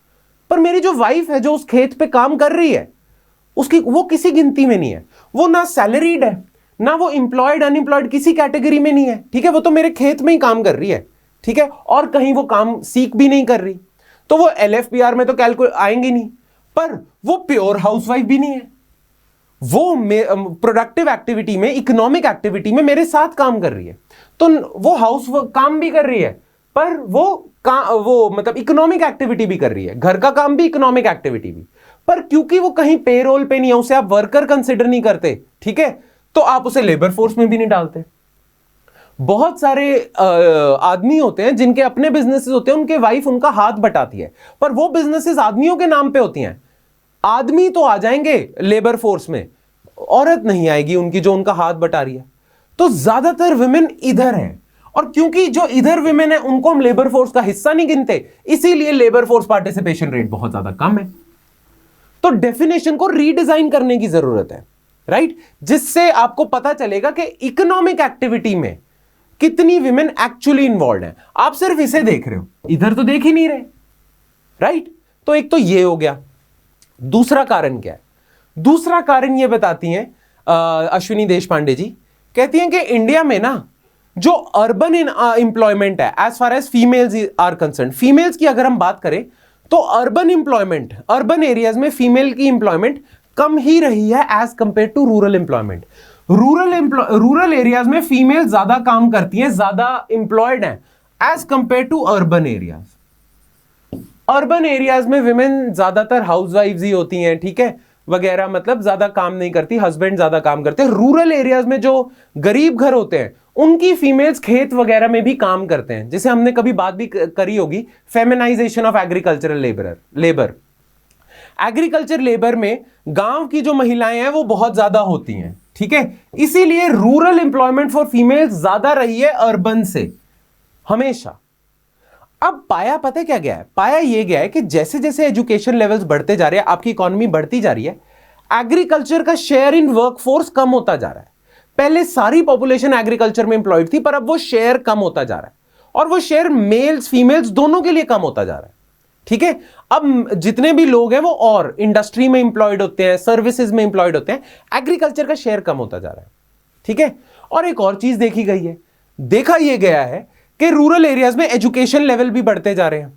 पर मेरी जो वाइफ है जो उस खेत पे काम कर रही है, उसकी वो किसी गिनती में नहीं है। वो ना सैलरीड है, ना वो इंप्लॉयड अनएम्प्लॉयड किसी कैटेगरी में नहीं है, ठीक है। वो तो मेरे खेत में ही काम कर रही है, ठीक है, और कहीं वो काम सीख भी नहीं कर रही, तो वो LFPR में तो कैलकुलेट आएंगे नहीं। पर वो प्योर हाउसवाइफ भी नहीं है, वो प्रोडक्टिव एक्टिविटी में, इकोनॉमिक एक्टिविटी में मेरे साथ काम कर रही है। तो वो हाउस काम भी कर रही है, पर वो मतलब इकोनॉमिक एक्टिविटी भी कर रही है, घर का काम भी, इकोनॉमिक एक्टिविटी भी। पर क्योंकि वो कहीं पेरोल पे नहीं है, उसे आप वर्कर कंसिडर नहीं करते, ठीक है, तो आप उसे लेबर फोर्स में भी नहीं डालते। बहुत सारे आदमी होते हैं जिनके अपने बिजनेसेस होते हैं, उनके वाइफ उनका हाथ बटाती है, पर वो बिजनेसेस आदमियों के नाम पे होती हैं। आदमी तो आ जाएंगे लेबर फोर्स में, औरत नहीं आएगी उनकी जो उनका हाथ बटा रही है। तो ज्यादातर विमेन इधर हैं, और क्योंकि जो इधर विमेन है उनको हम लेबर फोर्स का हिस्सा नहीं गिनते, इसीलिए लेबर फोर्स पार्टिसिपेशन रेट बहुत ज्यादा कम है। तो डेफिनेशन को रीडिजाइन करने की जरूरत है, राइट, जिससे आपको पता चलेगा कि इकोनॉमिक एक्टिविटी में कितनी विमेन एक्चुअली इन्वॉल्व हैं। आप सिर्फ इसे देख रहे हो, इधर तो देख ही नहीं रहे, राइट। तो एक तो ये हो गया। दूसरा कारण क्या है? दूसरा कारण ये बताती हैं अश्विनी देशपांडे जी, कहती हैं कि इंडिया में ना जो अर्बन एम्प्लॉयमेंट है, as far as females are concerned, females की अगर हम बात करें तो अर्बन एम्प्लॉयमेंट, अर्बन एरियाज में फीमेल की एम्प्लॉयमेंट कम ही रही है as compared to rural employment. Rural areas में फीमेल ज्यादा काम करती हैं, ज्यादा एम्प्लॉयड हैं as compared to urban areas. Urban areas में विमेन ज्यादातर हाउसवाइफ्स ही होती हैं, ठीक है, वगैरह, मतलब ज्यादा काम नहीं करती, हस्बैंड ज्यादा काम करते हैं। रूरल एरियाज में जो गरीब घर होते हैं उनकी फीमेल्स खेत वगैरह में भी काम करते हैं, जिसे हमने कभी बात भी करी होगी, feminization of agricultural labour. Agriculture labour में गांव की जो महिलाएं हैं वो बहुत ज्यादा होती हैं, ठीक है, इसीलिए रूरल एम्प्लॉयमेंट फॉर फीमेल ज्यादा रही है अर्बन से हमेशा। अब पाया पता है क्या गया है, पाया ये गया है कि जैसे जैसे एजुकेशन लेवल्स बढ़ते जा रहे हैं, आपकी इकोनॉमी बढ़ती जा रही है, एग्रीकल्चर का शेयर इन वर्कफोर्स कम होता जा रहा है। पहले सारी पॉपुलेशन एग्रीकल्चर में एम्प्लॉयड थी, पर अब वो शेयर कम होता जा रहा है, और वो शेयर मेल्स फीमेल्स दोनों के लिए कम होता जा रहा है, ठीक है। अब जितने भी लोग हैं वो और इंडस्ट्री में एम्प्लॉयड होते हैं, सर्विसेज में एम्प्लॉयड होते हैं, एग्रीकल्चर का शेयर कम होता जा रहा है, ठीक है। और एक और चीज देखी गई है, देखा यह गया है कि रूरल एरियाज में एजुकेशन लेवल भी बढ़ते जा रहे हैं,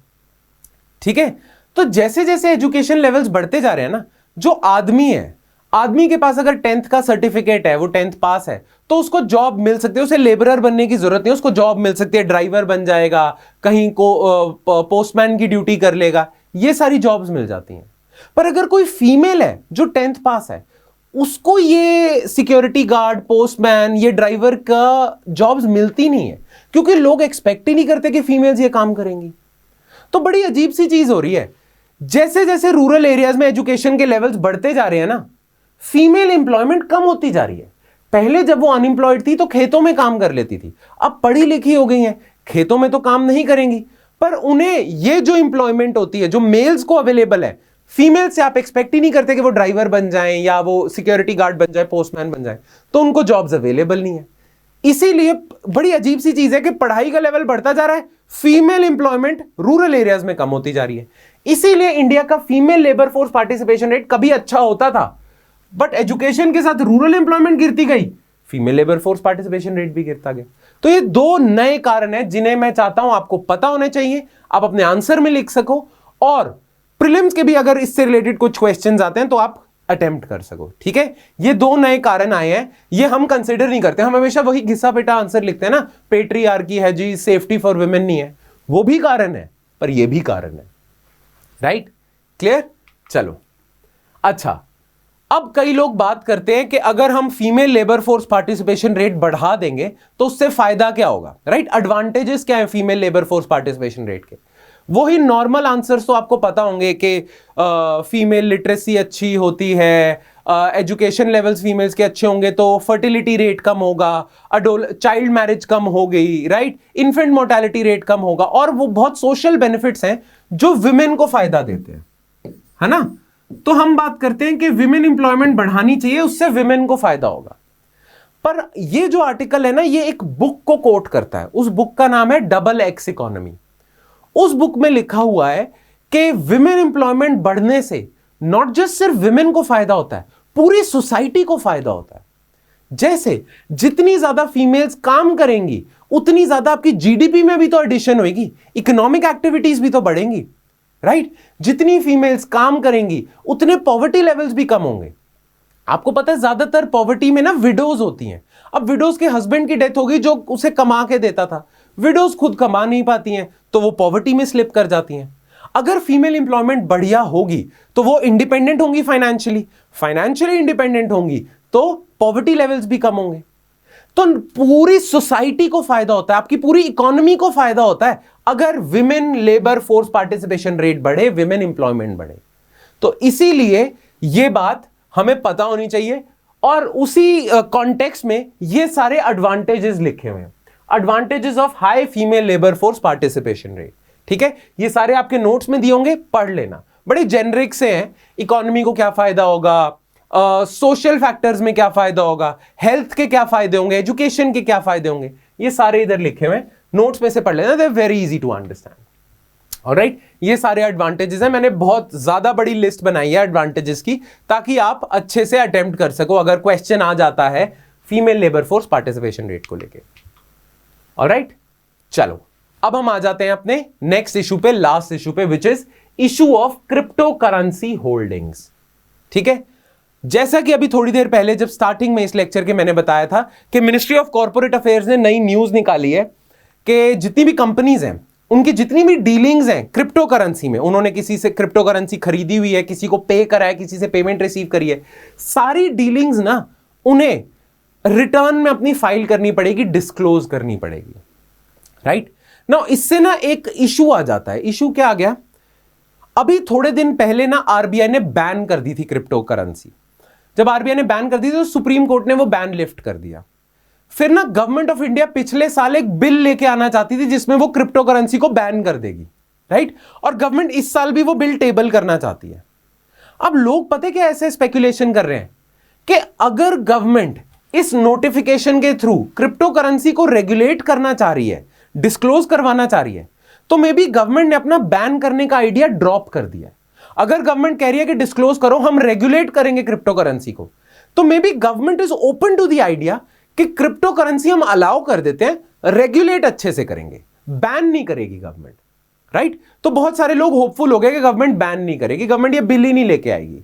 ठीक है। तो जैसे जैसे एजुकेशन लेवल्स बढ़ते जा रहे हैं ना, जो आदमी है, आदमी के पास अगर 10th का सर्टिफिकेट है, वो 10th पास है, तो उसको जॉब मिल सकती है, उसे लेबरर बनने की जरूरत नहीं, उसको जॉब मिल सकती है, ड्राइवर बन जाएगा, कहीं को पोस्टमैन की ड्यूटी कर लेगा, ये सारी जॉब्स मिल जाती हैं। पर अगर कोई फीमेल है जो 10th पास है, उसको ये सिक्योरिटी गार्ड, पोस्टमैन, ये ड्राइवर का जॉब्स मिलती नहीं है, क्योंकि लोग एक्सपेक्ट ही नहीं करते कि फीमेल्स ये काम करेंगी। तो बड़ी अजीब सी चीज हो रही है, जैसे जैसे रूरल एरियाज में एजुकेशन के लेवल्स बढ़ते जा रहे हैं ना, फीमेल एम्प्लॉयमेंट कम होती जा रही है। पहले जब वो अनएम्प्लॉयड थी तो खेतों में काम कर लेती थी, अब पढ़ी लिखी हो गई हैं, खेतों में तो काम नहीं करेंगी, पर उन्हें ये जो एम्प्लॉयमेंट होती है, जो मेल्स को अवेलेबल है, फीमेल से आप एक्सपेक्ट ही नहीं करते कि वो ड्राइवर बन जाएं या वो सिक्योरिटी गार्ड बन जाए, पोस्टमैन बन जाए, तो उनको जॉब्स अवेलेबल नहीं है। इसीलिए बड़ी अजीब सी चीज है कि पढ़ाई का लेवल बढ़ता जा रहा है, फीमेल एम्प्लॉयमेंट रूरल एरियाज में कम होती जा रही है। इसीलिए इंडिया का female labour force participation rate कभी अच्छा होता था, बट एजुकेशन के साथ रूरल एम्प्लॉयमेंट गिरती गई, female labour force participation rate भी गिरता गया। तो ये दो नए कारण हैं जिन्हें मैं चाहता हूं आपको पता होने चाहिए, आप अपने आंसर में लिख सको, और प्रीलिम्स के भी अगर इससे रिलेटेड कुछ क्वेश्चंस आते हैं तो आप अटेम्प्ट कर सको, ठीक है। ये दो नए कारण आए हैं, ये हम कंसिडर नहीं करते, हम हमेशा वही घिसा पेटा आंसर लिखते हैं ना, पेट्रियार्की है जी, सेफ्टी फॉर वुमेन नहीं है, वो भी कारण है, पर ये भी कारण है, राइट, क्लियर। चलो अच्छा, अब कई लोग बात करते हैं कि अगर हम female labour force participation rate बढ़ा देंगे तो उससे फायदा क्या होगा, राइट, एडवांटेजेस क्या है female labour force participation rate के। वही नॉर्मल आंसर्स तो आपको पता होंगे कि फीमेल लिटरेसी अच्छी होती है, एजुकेशन लेवल्स फीमेल्स के अच्छे होंगे तो फर्टिलिटी रेट कम होगा, चाइल्ड मैरिज कम हो गई, राइट, इन्फेंट मोर्टेलिटी रेट कम होगा, और वो बहुत सोशल बेनिफिट्स हैं जो विमेन को फायदा देते हैं, है ना। तो हम बात करते हैं कि विमेन एम्प्लॉयमेंट बढ़ानी चाहिए, उससे विमेन को फायदा होगा। पर ये जो आर्टिकल है ना, ये एक बुक को कोट करता है, उस बुक का नाम है डबल एक्स इकोनॉमी। उस बुक में लिखा हुआ है कि विमेन एम्प्लॉयमेंट बढ़ने से नॉट जस्ट सिर्फ विमेन को फायदा होता है, पूरी सोसाइटी को फायदा होता है। जैसे जितनी ज्यादा फीमेल्स काम करेंगी उतनी ज्यादा आपकी जीडीपी में भी तो एडिशन होगी, इकोनॉमिक एक्टिविटीज भी तो बढ़ेंगी, राइट। जितनी फीमेल्स काम करेंगी उतने पॉवर्टी लेवल्स भी कम होंगे। आपको पता है ज्यादातर पॉवर्टी में ना विडोज होती हैं। अब विडोज के हस्बैंड की डेथ होगी जो उसे कमा के देता था, विडोज खुद कमा नहीं पाती हैं तो वो पॉवर्टी में स्लिप कर जाती हैं। अगर फीमेल एम्प्लॉयमेंट बढ़िया होगी तो वो इंडिपेंडेंट होंगी, फाइनेंशियली इंडिपेंडेंट होंगी तो पॉवर्टी लेवल्स भी कम होंगे। तो पूरी सोसाइटी को फायदा होता है, आपकी पूरी इकोनॉमी को फायदा होता है अगर women labour force participation rate बढ़े, विमेन एम्प्लॉयमेंट बढ़े। तो इसीलिए यह बात हमें पता होनी चाहिए, और उसी कॉन्टेक्स्ट में ये सारे एडवांटेजेस लिखे हुए हैं, advantages of high female labour force participation rate, ठीक है। ये सारे आपके नोट्स में दिए होंगे, पढ़ लेना, बड़े जेनरिक से हैं। इकोनॉमी को क्या फायदा होगा, सोशल फैक्टर्स में क्या फायदा होगा, हेल्थ के क्या फायदे होंगे, एजुकेशन के क्या फायदे होंगे, ये सारे इधर लिखे हुए हैं, नोट्स में से पढ़ लेना, they are very easy to understand. Alright, ये सारे एडवांटेजेस हैं, मैंने बहुत ज्यादा बड़ी लिस्ट बनाई है एडवांटेजेस की, ताकि आप अच्छे से अटेम्प्ट कर सको अगर क्वेश्चन आ जाता है female labour force participation rate को लेके। ऑलराइट, चलो अब हम आ जाते हैं अपने नेक्स्ट इशू पे, लास्ट इशू पे, which is issue of crypto currency holdings. ठीक है, जैसा कि अभी थोड़ी देर पहले जब स्टार्टिंग में इस लेक्चर के मैंने बताया था कि मिनिस्ट्री ऑफ कॉर्पोरेट अफेयर्स ने नई न्यूज निकाली है कि जितनी भी कंपनीज हैं उनकी जितनी भी डीलिंग्स हैं क्रिप्टो करेंसी में, उन्होंने किसी से क्रिप्टो करेंसी खरीदी हुई है, किसी को पे करा है, किसी से पेमेंट रिसीव करी है, सारी डीलिंग्स ना उन्हें रिटर्न में अपनी फाइल करनी पड़ेगी, डिस्क्लोज करनी पड़ेगी। राइट नाउ इससे ना एक इशू आ जाता है। इशू क्या आ गया, अभी थोड़े दिन पहले ना आरबीआई ने बैन कर दी थी क्रिप्टो करेंसी। जब आरबीआई ने बैन कर दी थी तो सुप्रीम कोर्ट ने वो बैन लिफ्ट कर दिया। फिर ना गवर्नमेंट ऑफ इंडिया पिछले साल एक बिल लेके आना चाहती थी जिसमें वो क्रिप्टो करेंसी को बैन कर देगी, राइट। और गवर्नमेंट इस साल भी वो बिल टेबल करना चाहती है। अब लोग पता है क्या ऐसे स्पेकुलेशन कर रहे हैं कि अगर गवर्नमेंट इस नोटिफिकेशन के थ्रू क्रिप्टो करेंसी को रेगुलेट करना चाह रही है, डिस्क्लोज करवाना चाह रही है, तो मे बी गवर्नमेंट ने अपना बैन करने का आइडिया ड्रॉप कर दिया। अगर गवर्नमेंट कह रही है कि डिस्क्लोज करो, हम रेगुलेट करेंगे क्रिप्टो करेंसी को, तो maybe government is open to the idea कि क्रिप्टो करेंसी हम अलाउ कर देते हैं, रेगुलेट अच्छे से करेंगे, बैन नहीं करेगी गवर्नमेंट, राइट। तो बहुत सारे लोग होपफुल हो गए कि गवर्नमेंट बैन नहीं करेगी, गवर्नमेंट ये बिल ही नहीं लेके आएगी,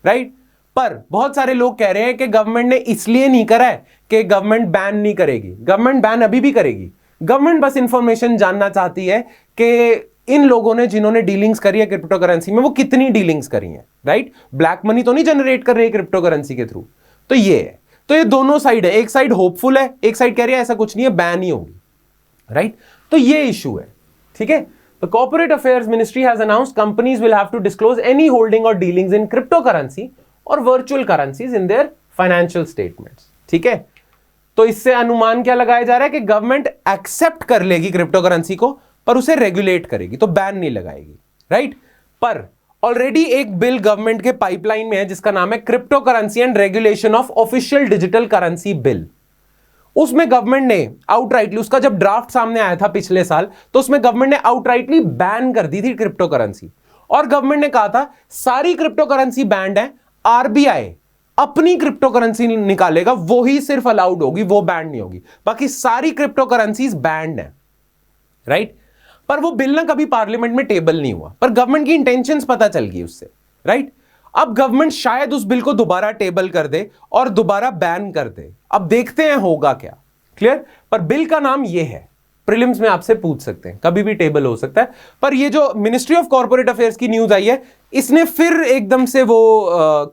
राइट। पर बहुत सारे लोग कह रहे हैं कि गवर्नमेंट ने इसलिए नहीं करा है कि गवर्नमेंट बैन नहीं करेगी। गवर्नमेंट बैन अभी भी करेगी। गवर्नमेंट बस इंफॉर्मेशन जानना चाहती है कि इन लोगों ने जिन्होंने डीलिंग्स करी है क्रिप्टो करेंसी में वो कितनी डीलिंग्स करी हैं, राइट। ब्लैक मनी तो नहीं जनरेट कर रही है क्रिप्टो करेंसी के थ्रू। तो ये है, तो ये दोनों साइड है, एक साइड होपफुल है, एक साइड कह रही है ऐसा कुछ नहीं है, बैन ही होगी, राइट। तो ये इशू है, ठीक है। The Corporate Affairs Ministry has announced companies will have to disclose any holding or dealings in cryptocurrency or virtual currencies in their financial statements. ठीक है, तो इससे अनुमान क्या लगाया जा रहा है कि गवर्नमेंट एक्सेप्ट कर लेगी क्रिप्टो करेंसी को, पर उसे रेगुलेट करेगी, तो बैन नहीं लगाएगी, राइट। पर ऑलरेडी एक बिल गवर्नमेंट के पाइपलाइन में है जिसका नाम है crypto currency and regulation of official digital currency bill. उसमें गवर्नमेंट ने आउटराइटली, उसका जब ड्राफ्ट सामने आया था पिछले साल, तो उसमें गवर्नमेंट ने आउटराइटली बैन कर दी थी क्रिप्टो करेंसी। और गवर्नमेंट ने कहा था सारी क्रिप्टो करेंसी बैंड है, आरबीआई अपनी क्रिप्टो करेंसी निकालेगा, वो ही सिर्फ अलाउड होगी, वो बैंड नहीं होगी, बाकी सारी क्रिप्टो करेंसीज बैंड है, राइट। पर वो बिल ना कभी पार्लियामेंट में टेबल नहीं हुआ, पर गवर्नमेंट की इंटेंशंस पता चल गई उससे, राइट। अब गवर्नमेंट शायद उस बिल को दोबारा टेबल कर दे और दोबारा बैन कर दे, अब देखते हैं होगा क्या, क्लियर। पर बिल का नाम ये है, प्रीलिम्स में आपसे पूछ सकते हैं, कभी भी टेबल हो सकता है। पर ये जो मिनिस्ट्री ऑफ कॉर्पोरेट अफेयर्स की न्यूज आई है, इसने फिर एकदम से वो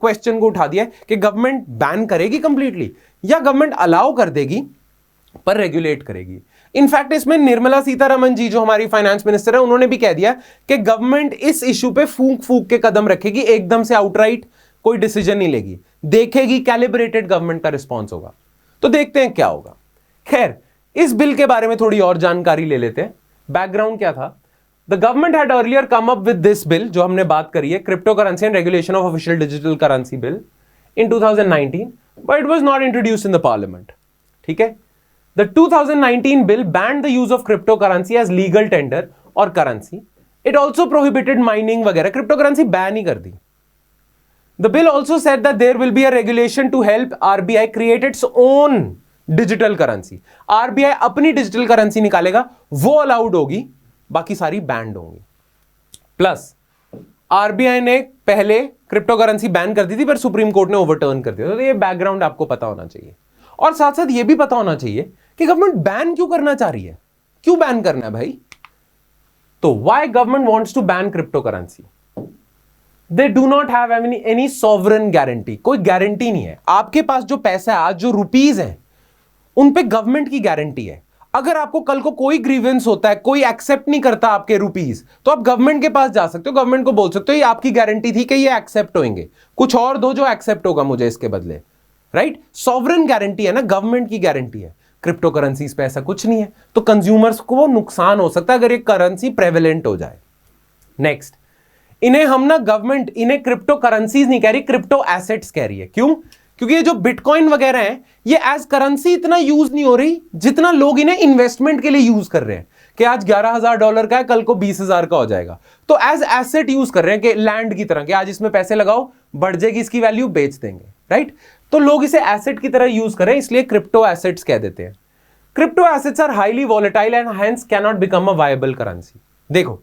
क्वेश्चन को उठा दिया कि गवर्नमेंट बैन करेगी कंप्लीटली या गवर्नमेंट अलाउ कर देगी पर रेगुलेट करेगी। इनफैक्ट इसमें निर्मला सीतारमण जी जो हमारी फाइनेंस मिनिस्टर है, उन्होंने भी कह दिया कि गवर्नमेंट इस इशू पे फूंक फूंक के कदम रखेगी, एकदम से आउटराइट कोई डिसीजन नहीं लेगी, देखेगी, कैलिब्रेटेड गवर्नमेंट का रिस्पॉन्स होगा। तो देखते हैं क्या होगा। खैर, इस बिल के बारे में थोड़ी और जानकारी ले लेते हैं। बैकग्राउंड क्या था? The government had earlier come up with this bill, जो हमने बात करी है, crypto currency and regulation of official digital currency bill, in 2019, but it was not introduced in the parliament, ठीक है। The 2019 bill banned the use of cryptocurrency as legal tender or currency. It also prohibited mining वगैरह, crypto currency ban ही कर दी। The bill also said that there will be a regulation to help RBI create its own digital currency. RBI अपनी digital currency निकालेगा, वो allowed होगी, बाकी सारी band होंगी। Plus RBI ने पहले क्रिप्टो करेंसी बैन कर दी थी, पर सुप्रीम कोर्ट ने ओवरटर्न कर दिया। तो ये बैकग्राउंड आपको पता होना चाहिए, और साथ साथ ये भी पता होना चाहिए कि गवर्नमेंट बैन क्यों करना चाह रही है, क्यों बैन करना है भाई। तो why government wants to ban crypto currency? They do not have any sovereign guarantee, कोई गारंटी नहीं है। आपके पास जो पैसा है आज, जो रुपीज हैं, उन पे गवर्नमेंट की गारंटी है। अगर आपको कल को कोई ग्रीवेंस होता है, कोई एक्सेप्ट नहीं करता आपके रुपीज, तो आप गवर्नमेंट के पास जा सकते हो, गवर्नमेंट को बोल सकते हो ये आपकी गारंटी थी कि ये एक्सेप्ट होंगे, कुछ और दो जो एक्सेप्ट होगा मुझे इसके बदले, राइट। सॉवरेन गारंटी है ना, गवर्नमेंट की गारंटी है। क्रिप्टो करेंसीज पे ऐसा कुछ नहीं है, तो कंज्यूमर्स को नुकसान हो सकता है अगर ये करेंसी प्रेवलेंट हो जाए। नेक्स्ट, इन्हें हम ना, गवर्नमेंट इन्हें क्रिप्टो करेंसीज नहीं कह रही, क्रिप्टो एसेट्स कह रही है। क्यों? क्योंकि ये जो बिटकॉइन वगैरह है, ये एज करेंसी इतना यूज नहीं हो रही जितना लोग इन्हें इन्वेस्टमेंट के लिए यूज कर रहे हैं, कि आज $11,000 का है, कल को 20,000 का हो जाएगा। तो एज एसेट यूज कर रहे हैं, कि लैंड की तरह, कि आज इसमें पैसे लगाओ, बढ़ जाएगी इसकी वैल्यू, बेच देंगे, राइट। तो लोग इसे एसेट की तरह यूज करें, इसलिए क्रिप्टो एसेट्स कह देते हैं। Crypto assets are highly volatile and hence can not become a viable currency. देखो,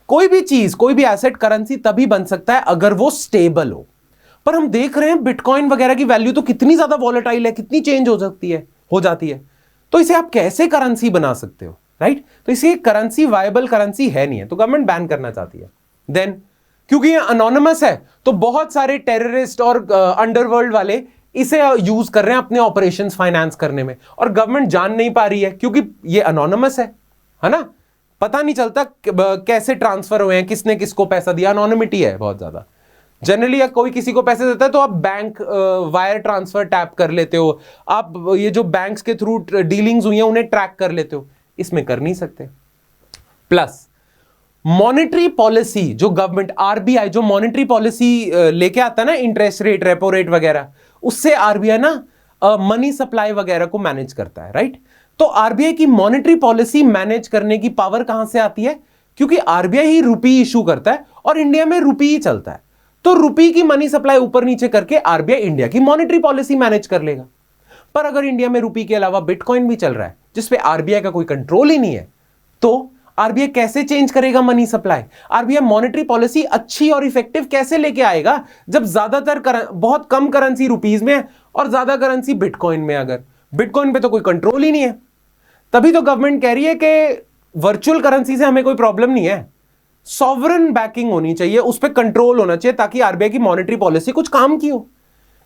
कोई भी चीज, कोई भी एसेट करेंसी तभी बन सकता है अगर वो स्टेबल हो। पर हम देख रहे हैं बिटकॉइन वगैरह की वैल्यू तो कितनी ज्यादा वॉलेटाइल है, कितनी चेंज हो जाती है। तो इसे आप कैसे करेंसी बना सकते हो, राइट। तो इसे करेंसी वायबल करेंसी है नहीं है, तो गवर्नमेंट बैन करना चाहती है। देन क्योंकि ये अनोनिमस है, तो बहुत सारे टेररिस्ट और अंडरवर्ल्ड वाले इसे यूज कर रहे हैं अपने ऑपरेशंस फाइनेंस करने में, और गवर्नमेंट जान नहीं पा रही है क्योंकि ये अनोनिमस है ना। पता नहीं चलता कैसे ट्रांसफर हुए हैं, किसने किसको पैसा दिया, अनोनिमिटी है बहुत ज्यादा। जनरली या कोई किसी को पैसे देता है तो आप बैंक वायर ट्रांसफर टैप कर लेते हो, आप ये जो बैंक्स के थ्रू डीलिंग्स हुई हैं उन्हें ट्रैक कर लेते हो, इसमें कर नहीं सकते। प्लस मॉनेटरी पॉलिसी, जो गवर्नमेंट आरबीआई जो मॉनेटरी पॉलिसी लेके आता है ना, इंटरेस्ट रेट, रेपो रेट वगैरह, उससे आरबीआई ना मनी सप्लाई वगैरह को मैनेज करता है, राइट। तो आरबीआई की मॉनेटरी पॉलिसी मैनेज करने की पावर कहां से आती है? क्योंकि आरबीआई ही रुपी इशू करता है और इंडिया में रुपी ही चलता है, तो रुपी की मनी सप्लाई ऊपर नीचे करके आरबीआई इंडिया की मॉनेटरी पॉलिसी मैनेज कर लेगा। पर अगर इंडिया में रुपी के अलावा बिटकॉइन भी चल रहा है जिसपे आरबीआई का कोई कंट्रोल ही नहीं है, तो आरबीआई कैसे चेंज करेगा money supply? RBI monetary policy अच्छी और इफेक्टिव कैसे लेके आएगा जब ज्यादातर बहुत कम करेंसी रुपीज में है और ज्यादा करेंसी बिटकॉइन में? अगर बिटकॉइन पे तो कोई कंट्रोल ही नहीं है। तभी तो गवर्नमेंट कह रही है कि वर्चुअल करेंसी से हमें कोई प्रॉब्लम नहीं है, सॉवरन बैकिंग होनी चाहिए, उस पर कंट्रोल होना चाहिए ताकि आरबीआई की मॉनेटरी पॉलिसी कुछ काम की हो।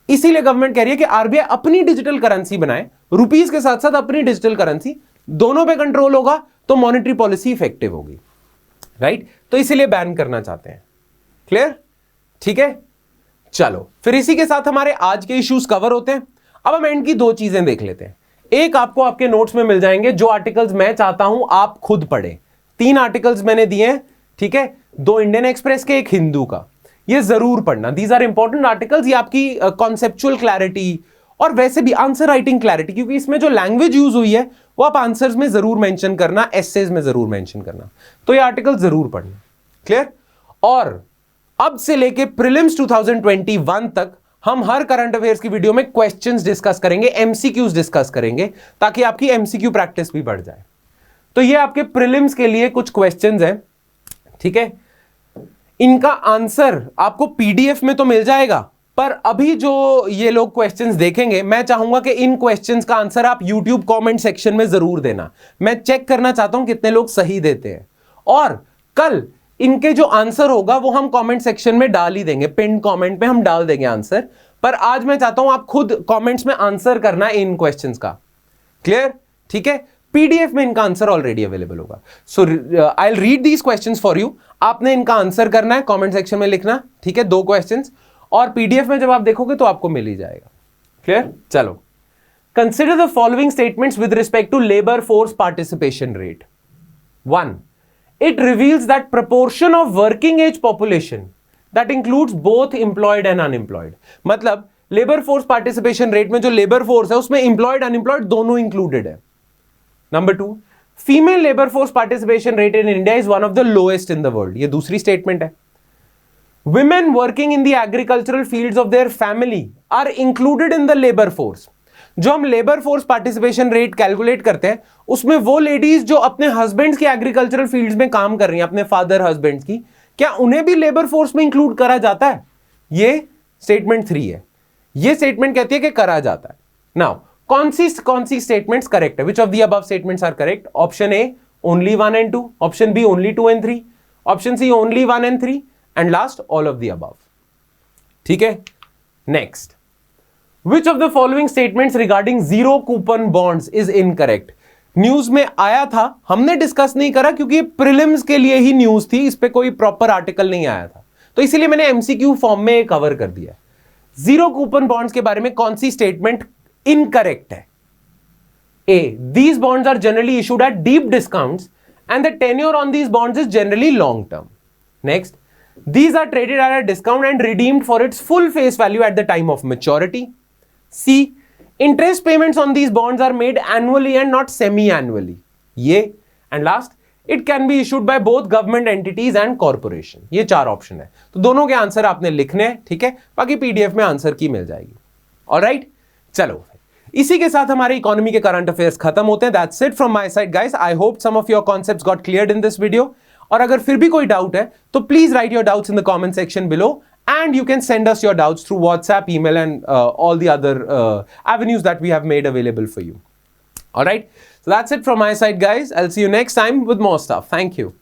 इसीलिए गवर्नमेंट कह रही है कि आरबीआई अपनी डिजिटल करेंसी बनाए, रुपीज के साथ साथ अपनी डिजिटल करेंसी, दोनों पे कंट्रोल होगा तो मॉनेटरी पॉलिसी इफेक्टिव होगी, राइट। तो इसीलिए बैन करना चाहते हैं। क्लियर? ठीक है, चलो फिर इसी के साथ हमारे आज के इश्यूज कवर होते हैं। अब हम एंड की दो चीजें देख लेते हैं। एक आपको आपके नोट्स में मिल जाएंगे, जो आर्टिकल्स मैं चाहता हूं आप खुद पढ़ें। 3 आर्टिकल्स मैंने दिए हैं, ठीक है, 2 इंडियन एक्सप्रेस के, 1 हिंदू का। ये जरूर पढ़ना, दीज आर इंपॉर्टेंट आर्टिकल्स। ये आपकी कॉन्सेप्चुअल क्लैरिटी और वैसे भी आंसर राइटिंग क्लैरिटी, क्योंकि इसमें जो लैंग्वेज यूज हुई है वो आप आंसर्स में जरूर मेंशन करना, एसेज में जरूर मेंशन करना। तो ये आर्टिकल जरूर पढ़ना। क्लियर? और अब से लेके प्रीलिम्स 2021 तक हम हर करंट अफेयर्स की वीडियो में क्वेश्चंस डिस्कस करेंगे, एमसीक्यूज डिस्कस करेंगे, ताकि आपकी एमसीक्यू प्रैक्टिस भी बढ़ जाए। तो ये आपके प्रीलिम्स के लिए कुछ क्वेश्चंस हैं, ठीक है। इनका आंसर आपको पीडीएफ में तो मिल जाएगा, पर अभी जो ये लोग क्वेश्चंस देखेंगे, मैं चाहूंगा कि इन क्वेश्चंस का आंसर आप यूट्यूब कमेंट सेक्शन में जरूर देना। मैं चेक करना चाहता हूं कितने लोग सही देते हैं, और कल इनके जो आंसर होगा वो हम कमेंट सेक्शन में डाल ही देंगे, पिन कमेंट पे हम डाल देंगे आंसर। पर आज मैं चाहता हूं आप खुद कमेंट्स में आंसर करना इन क्वेश्चंस का। क्लियर? ठीक है। पीडीएफ में इनका आंसर ऑलरेडी अवेलेबल होगा। So I will read these questions for you. आपने इनका आंसर करना है, कमेंट सेक्शन में लिखना, ठीक है, 2 क्वेश्चंस, और पीडीएफ में जब आप देखोगे तो आपको मिल ही जाएगा। क्लियर? चलो, consider the following statements with respect to labour force participation rate. 1, it reveals that proportion of working age population that includes both employed and unemployed। मतलब लेबर फोर्स पार्टिसिपेशन रेट में जो लेबर फोर्स है उसमें employed unemployed दोनों included है। Number 2, female labour force participation rate in India is one of the lowest in the world. ये दूसरी statement है। Women working in the agricultural fields of their family are included in the labor force। जो हम labour force participation rate calculate करते हैं उसमें वो ladies जो अपने हस्बैंड्स की एग्रीकल्चरल फील्ड्स में काम कर रही हैं, अपने फादर हस्बैंड्स की, क्या उन्हें भी लेबर फोर्स में इंक्लूड करा जाता है? ये स्टेटमेंट 3 है। ये स्टेटमेंट कहती है कि करा जाता है। नाउ कौन सी स्टेटमेंट्स करेक्ट है? Which of the above statements are correct? Option A only 1 and 2, option B only 2 and 3, option C only 1 and 3, and last all of the above. ठीक है। Next, Which of the following statements regarding zero coupon bonds is incorrect? News में आया था, हमने discuss नहीं करा क्योंकि prelims के लिए ही न्यूज थी, इस पे कोई प्रॉपर आर्टिकल नहीं आया था, तो इसीलिए मैंने एमसीक्यू फॉर्म में कवर कर दिया। जीरो कूपन बॉन्ड्स के बारे में कौन सी स्टेटमेंट इनकरेक्ट है? ए, these bonds are generally issued at deep discounts and the tenure on these bonds is generally long term. Next, these are traded at a discount and redeemed for its full face value at the time of maturity. C, interest payments on these bonds are made annually and not semi-annually. ये, and last, it can be issued by both government entities and corporation. ये 4 option है, तो दोनों के answer आपने लिखने हैं, ठीक है, बाकी पीडीएफ में आंसर की मिल जाएगी। ऑलराइट, चलो इसी के साथ हमारे इकोनॉमी के करंट अफेयर्स खत्म होते हैं। That's it from my side guys. I hope some of your concepts got cleared in this video, और अगर फिर भी कोई डाउट है तो please write your doubts in the comment section below, and you can send us your doubts through WhatsApp, email, and all the other avenues that we have made available for you. All right, so that's it from my side guys. I'll see you next time with more stuff. Thank you.